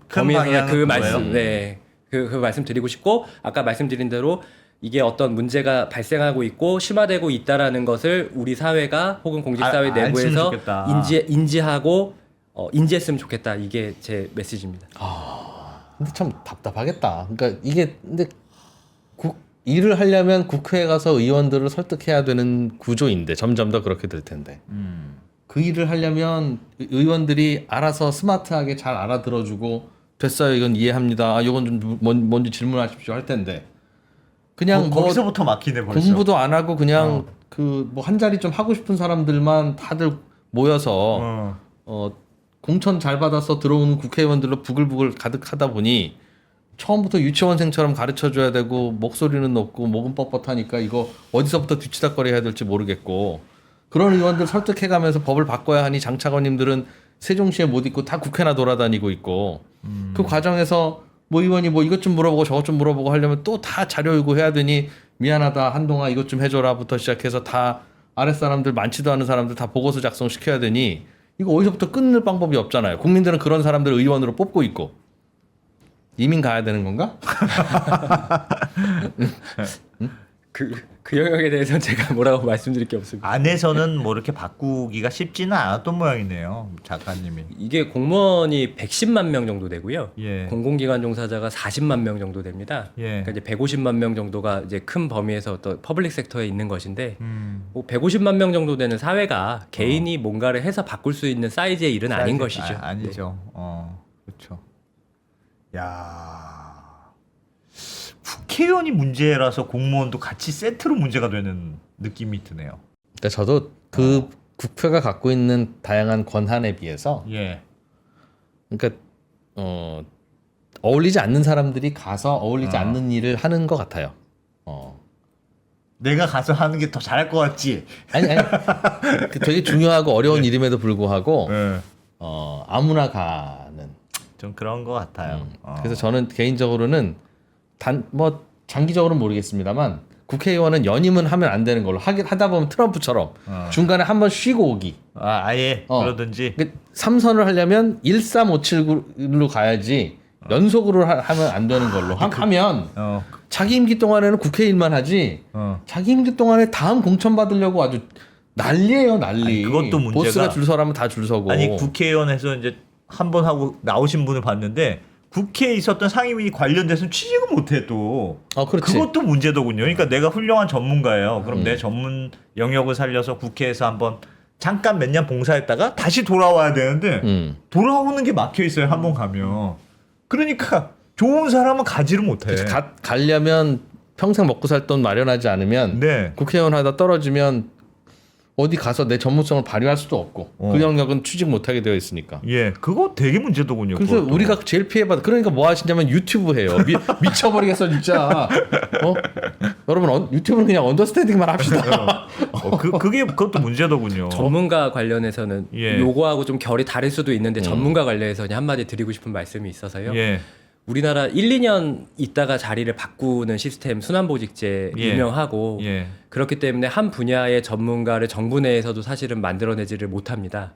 범위에서 방향은 그 그거예요? 말씀, 네, 그 말씀 드리고 싶고 아까 말씀드린 대로 이게 어떤 문제가 발생하고 있고 심화되고 있다라는 것을 우리 사회가 혹은 공직사회 알았으면 내부에서 좋겠다. 인지하고 인지했으면 좋겠다. 이게 제 메시지입니다. 근데 참 답답하겠다. 그러니까 이게 근데 일을 하려면 국회에 가서 의원들을 설득해야 되는 구조인데 점점 더 그렇게 될 텐데. 그 일을 하려면 의원들이 알아서 스마트하게 잘 알아들어주고 됐어요 이건 이해합니다. 이건 좀 뭔지 질문하십시오 할 텐데 그냥 뭐 거기서부터 막히네 벌써. 공부도 안 하고 그냥 그 뭐 한 자리 좀 하고 싶은 사람들만 다들 모여서 공천 잘 받아서 들어오는 국회의원들로 부글부글 가득하다 보니 처음부터 유치원생처럼 가르쳐줘야 되고 목소리는 높고 목은 뻣뻣하니까 이거 어디서부터 뒤치다거리 해야 될지 모르겠고 그런 의원들 설득해가면서 법을 바꿔야 하니 장차관님들은 세종시에 못 있고 다 국회나 돌아다니고 있고 그 과정에서 뭐 의원이 뭐 이것 좀 물어보고 저것 좀 물어보고 하려면 또 다 자료 요구해야 되니 미안하다 한동안 이것 좀 해줘라부터 시작해서 다 아랫사람들 많지도 않은 사람들 다 보고서 작성시켜야 되니 이거 어디서부터 끊을 방법이 없잖아요. 국민들은 그런 사람들을 의원으로 뽑고 있고 이민 가야 되는 건가? 그 영역에 대해서는 제가 뭐라고 말씀드릴 게 없습니다. 안에서는 뭐 이렇게 바꾸기가 쉽지는 않았던 모양이네요, 작가님이. 이게 공무원이 110만 명 정도 되고요. 예. 공공기관 종사자가 40만 명 정도 됩니다. 예. 그러니까 이제 150만 명 정도가 이제 큰 범위에서 어떤 퍼블릭 섹터에 있는 것인데 뭐 150만 명 정도 되는 사회가 개인이 뭔가를 해서 바꿀 수 있는 사이즈의 일은 아닌 것이죠. 아니죠. 그렇죠. 야. 국회의원이 문제라서 공무원도 같이 세트로 문제가 되는 느낌이 드네요. 그러니까 저도 그 국회가 갖고 있는 다양한 권한에 비해서 예. 그러니까 어울리지 않는 사람들이 가서 어울리지 않는 일을 하는 것 같아요. 내가 가서 하는 게 더 잘할 것 같지. 아니 그 되게 중요하고 어려운 일임에도 불구하고 예. 아무나 가는. 좀 그런 것 같아요. 그래서 저는 개인적으로는 뭐 장기적으로는 모르겠습니다만 국회의원은 연임은 하면 안 되는 걸로 하다 보면 트럼프처럼 중간에 한번 쉬고 오기. 아예 그러든지. 3선을 하려면 1357로 가야지 연속으로 하면 안 되는 걸로 하면 자기 임기 동안에는 국회 일만 하지 자기 임기 동안에 다음 공천 받으려고 아주 난리예요, 난리. 아니, 그것도 문제가 보스가 줄 서라면 다 줄 서고. 아니 국회의원에서 이제 한 번 하고 나오신 분을 봤는데 국회에 있었던 상임위니 관련돼서 취직을 못해 또. 그렇지. 그것도 문제더군요. 그러니까 내가 훌륭한 전문가예요. 그럼 내 전문 영역을 살려서 국회에서 한번 잠깐 몇 년 봉사했다가 다시 돌아와야 되는데 돌아오는 게 막혀 있어요. 한 번 가면. 그러니까 좋은 사람은 가지를 못해. 가려면 평생 먹고 살 돈 마련하지 않으면 네. 국회의원 하다 떨어지면 어디 가서 내 전문성을 발휘할 수도 없고 그 영역은 취직 못하게 되어 있으니까. 예, 그거 되게 문제더군요. 그래서 그것도. 우리가 제일 피해받아. 그러니까 뭐 하시냐면 유튜브 해요. 미쳐버리겠어 진짜. 여러분 유튜브는 그냥 언더스탠딩만 합시다. 그것도 문제더군요. 전문가 관련해서는 예. 요거하고 좀 결이 다를 수도 있는데 전문가 관련해서 한마디 드리고 싶은 말씀이 있어서요. 예. 우리나라 1, 2년 있다가 자리를 바꾸는 시스템 순환보직제 예. 유명하고 예. 그렇기 때문에 한 분야의 전문가를 정부 내에서도 사실은 만들어내지를 못합니다.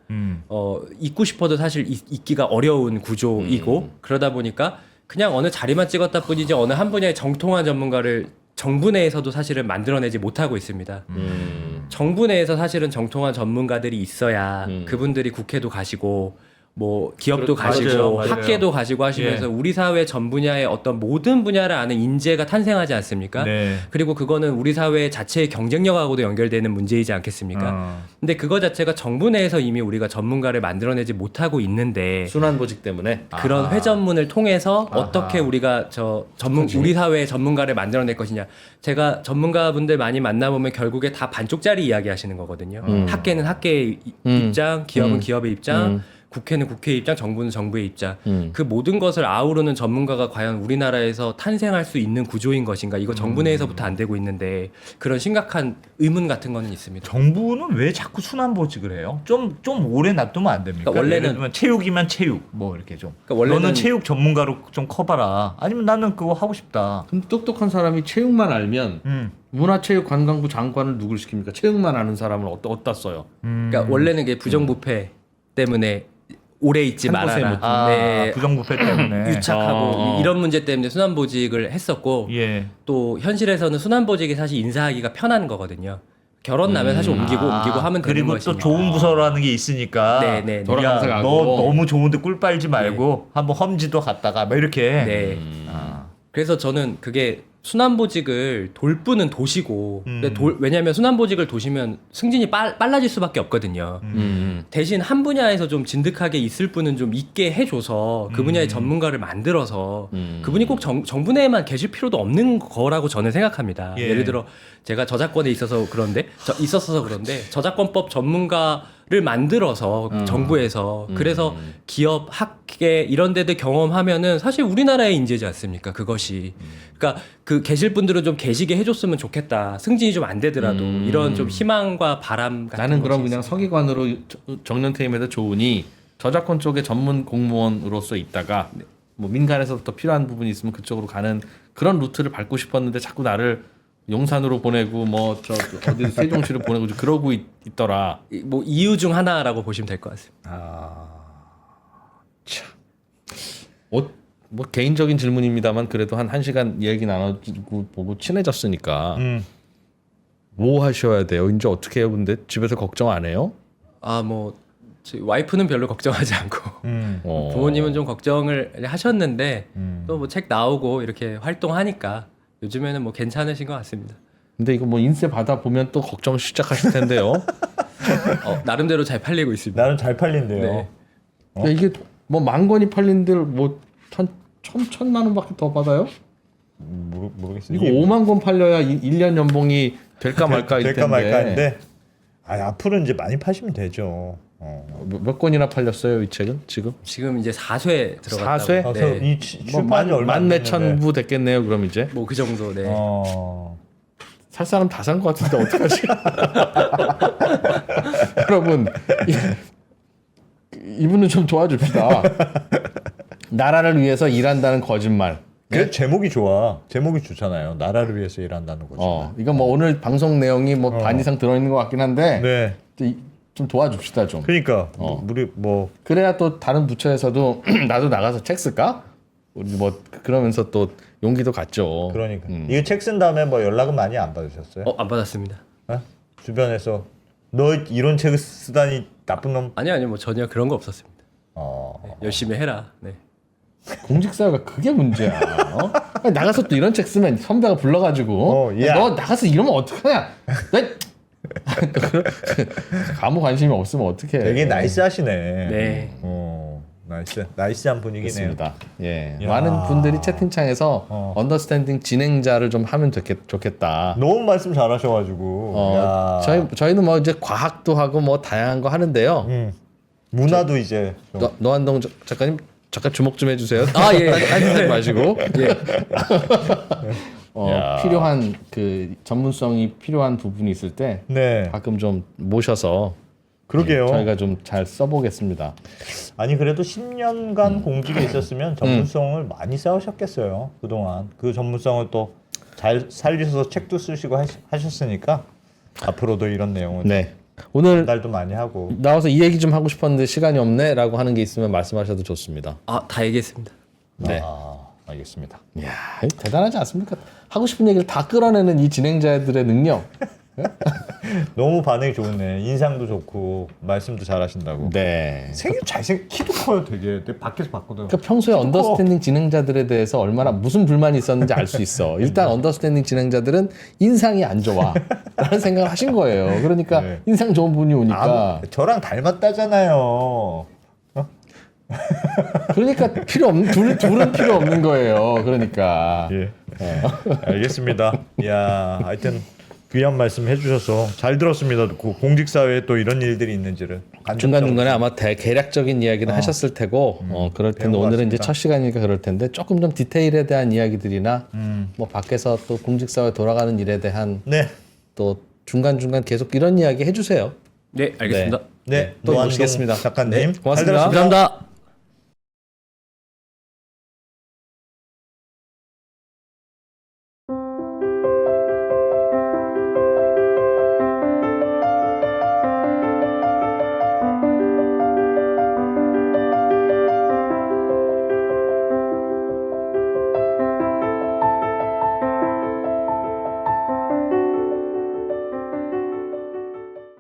있고 싶어도 사실 있기가 어려운 구조이고 그러다 보니까 그냥 어느 자리만 찍었다 뿐이지 어느 한 분야의 정통한 전문가를 정부 내에서도 사실은 만들어내지 못하고 있습니다. 정부 내에서 사실은 정통한 전문가들이 있어야 그분들이 국회도 가시고 뭐 기업도 가시고 맞아요. 학계도 가시고 하시면서 예. 우리 사회 전 분야의 어떤 모든 분야를 아는 인재가 탄생하지 않습니까? 네. 그리고 그거는 우리 사회 자체의 경쟁력하고도 연결되는 문제이지 않겠습니까? 근데 그거 자체가 정부 내에서 이미 우리가 전문가를 만들어내지 못하고 있는데 순환보직 때문에. 그런 회전문을 통해서 어떻게 우리가 우리 사회의 전문가를 만들어낼 것이냐. 제가 전문가분들 많이 만나보면 결국에 다 반쪽짜리 이야기 하시는 거거든요. 학계는 학계의 입장, 기업은 기업의 입장, 국회는 국회의 입장, 정부는 정부의 입장. 그 모든 것을 아우르는 전문가가 과연 우리나라에서 탄생할 수 있는 구조인 것인가. 이거 정부 내에서부터 안 되고 있는데 그런 심각한 의문 같은 거는 있습니다. 정부는 왜 자꾸 순환보직을 해요? 좀 오래 놔두면 안 됩니까? 그러니까 원래는- 예를 들면 체육이면 체육 뭐 이렇게 좀. 그러니까 너는 체육 전문가로 좀 커봐라. 아니면 나는 그거 하고 싶다. 근데 똑똑한 사람이 체육만 알면 문화체육관광부 장관을 누굴 시킵니까? 체육만 아는 사람을 어디다 써요? 그러니까 원래는 이게 부정부패 때문에 오래 있지 한 곳에 말아라. 못- 네. 부정부패 때문에. 유착하고 이런 문제 때문에 순환보직을 했었고 예. 또 현실에서는 순환보직이 사실 인사하기가 편한 거거든요. 결혼 나면 사실 옮기고 하면 되는 그리고 것이니까. 또 좋은 부서라는 게 있으니까. 네, 네, 네. 돌아가면서 야, 가고. 너 너무 좋은데 꿀 빨지 말고 한번 험지도 갔다가 막 이렇게. 네. 아. 그래서 저는 그게 순환보직을 돌 분은 도시고 근데 왜냐하면 순환보직을 도시면 승진이 빨라질 수밖에 없거든요. 대신 한 분야에서 좀 진득하게 있을 분은 좀 있게 해줘서 그 분야의 전문가를 만들어서 그분이 꼭 정부 내에만 계실 필요도 없는 거라고 저는 생각합니다. 예. 예를 들어 제가 저작권에 있어서 그런데 저작권법 전문가를 만들어서 정부에서 그래서 기업, 학계 이런 데들 경험하면은 사실 우리나라의 인재지 않습니까? 그것이 그러니까 그 계실 분들은 좀 계시게 해줬으면 좋겠다. 승진이 좀 안 되더라도 이런 좀 희망과 바람 같은 나는 그럼 것이 그냥 있어요. 서기관으로 정년퇴임해도 좋으니 저작권 쪽에 전문 공무원으로서 있다가 뭐 민간에서부터 필요한 부분이 있으면 그쪽으로 가는 그런 루트를 밟고 싶었는데 자꾸 나를 용산으로 보내고 뭐 저 어디 세종시로 보내고 그러고 있더라. 뭐 이유 중 하나라고 보시면 될 것 같습니다. 뭐 개인적인 질문입니다만 그래도 한 1시간 얘기 나눠주고 보고 친해졌으니까 뭐 하셔야 돼요? 이제 어떻게 해요? 근데 집에서 걱정 안 해요? 아, 뭐 저희 와이프는 별로 걱정하지 않고 어. 부모님은 좀 걱정을 하셨는데 또 뭐 책 나오고 이렇게 활동하니까 요즘에는 뭐 괜찮으신 것 같습니다. 근데 이거 뭐 인쇄 받아 보면 또 걱정 시작하실 텐데요. 나름대로 잘 팔리고 있습니다. 나는 잘 팔린대요. 네. 야, 이게 뭐 10,000권이 팔린들 뭐 천만 원밖에 더 받아요? 모르겠어요. 이거 5만 권 팔려야 1년 연봉이 될까 말까 일 될까 텐데. 말까인데 앞으로 이제 많이 파시면 되죠. 몇 권이나 팔렸어요 이 책은 지금? 지금 이제 4쇄 들어갔다고. 4쇄? 네. 이 출판이 얼마 안 만몇천 됐는데. 부 됐겠네요 그럼 이제. 뭐 그 정도. 네. 살 사람 다 산 것 같은데 어떡하지? 여러분 이분은 좀 도와줍시다. 나라를 위해서 일한다는 거짓말. 그 제목이 좋아. 제목이 좋잖아요. 나라를 위해서 일한다는 거죠. 이건 뭐 오늘 방송 내용이 뭐 반 이상 들어있는 것 같긴 한데 네. 좀 도와줍시다 좀. 그러니까 우리 뭐 그래야 또 다른 부처에서도 나도 나가서 책 쓸까? 우리 뭐 그러면서 또 용기도 갖죠. 그러니까 이거 책 쓴 다음에 뭐 연락은 많이 안 받으셨어요? 안 받았습니다. 주변에서 너 이런 책을 쓰다니 나쁜 놈. 아니요, 뭐 전혀 그런 거 없었습니다. 네, 열심히 해라. 네. 공직사회가 그게 문제야. 아니, 나가서 또 이런 책 쓰면 선배가 불러가지고 야. 너 나가서 이러면 어떡하냐? 아무 관심이 없으면 어떡해. 되게 나이스하시네. 네. 나이스한 분위기네요. 있습니다. 예, 야. 많은 분들이 채팅창에서 언더스탠딩 진행자를 좀 하면 좋겠다. 너무 말씀 잘하셔가지고. 야. 저희는 뭐 이제 과학도 하고 뭐 다양한 거 하는데요. 문화도 이제 좀. 노한동 작가님 잠깐 주목 좀 해주세요. 예. 하지 마시고. 예. 필요한 그 전문성이 필요한 부분이 있을 때 네. 가끔 좀 모셔서 그러게요. 저희가 좀 잘 써보겠습니다. 아니 그래도 10년간 공직에 있었으면 전문성을 많이 쌓으셨겠어요. 그동안 그 전문성을 또 잘 살리셔서 책도 쓰시고 하셨으니까 앞으로도 이런 내용은 네. 오늘 전달도 많이 하고. 나와서 이 얘기 좀 하고 싶었는데 시간이 없네라고 하는 게 있으면 말씀하셔도 좋습니다. 다 얘기했습니다. 네. 알겠습니다. 이야, 대단하지 않습니까? 하고 싶은 얘기를 다 끌어내는 이 진행자들의 능력. 너무 반응이 좋네. 인상도 좋고 말씀도 잘하신다고. 네. 키도 커요, 되게. 내가 밖에서 봤거든. 그러니까 평소에 언더스탠딩 진행자들에 대해서 얼마나 무슨 불만이 있었는지 알 수 있어. 일단 언더스탠딩 진행자들은 인상이 안 좋아 라는 생각을 하신 거예요. 그러니까 네. 인상 좋은 분이 오니까 저랑 닮았다잖아요. 그러니까 둘은 필요 없는 거예요. 그러니까 예. 알겠습니다. 이야, 하여튼 귀한 말씀 해주셔서 잘 들었습니다. 공직사회에 또 이런 일들이 있는지를 중간중간에 아마 대략적인 이야기는 하셨을 테고 그럴 텐데 배운 것 오늘은 이제 같습니다. 첫 시간이니까 그럴 텐데 조금 좀 디테일에 대한 이야기들이나 뭐 밖에서 또 공직사회 돌아가는 일에 대한 네, 또 중간중간 계속 이런 이야기 해주세요. 네, 알겠습니다. 네, 또 노한동 모시겠습니다. 작가님, 네, 고맙습니다. 잘 들었습니다. 감사합니다.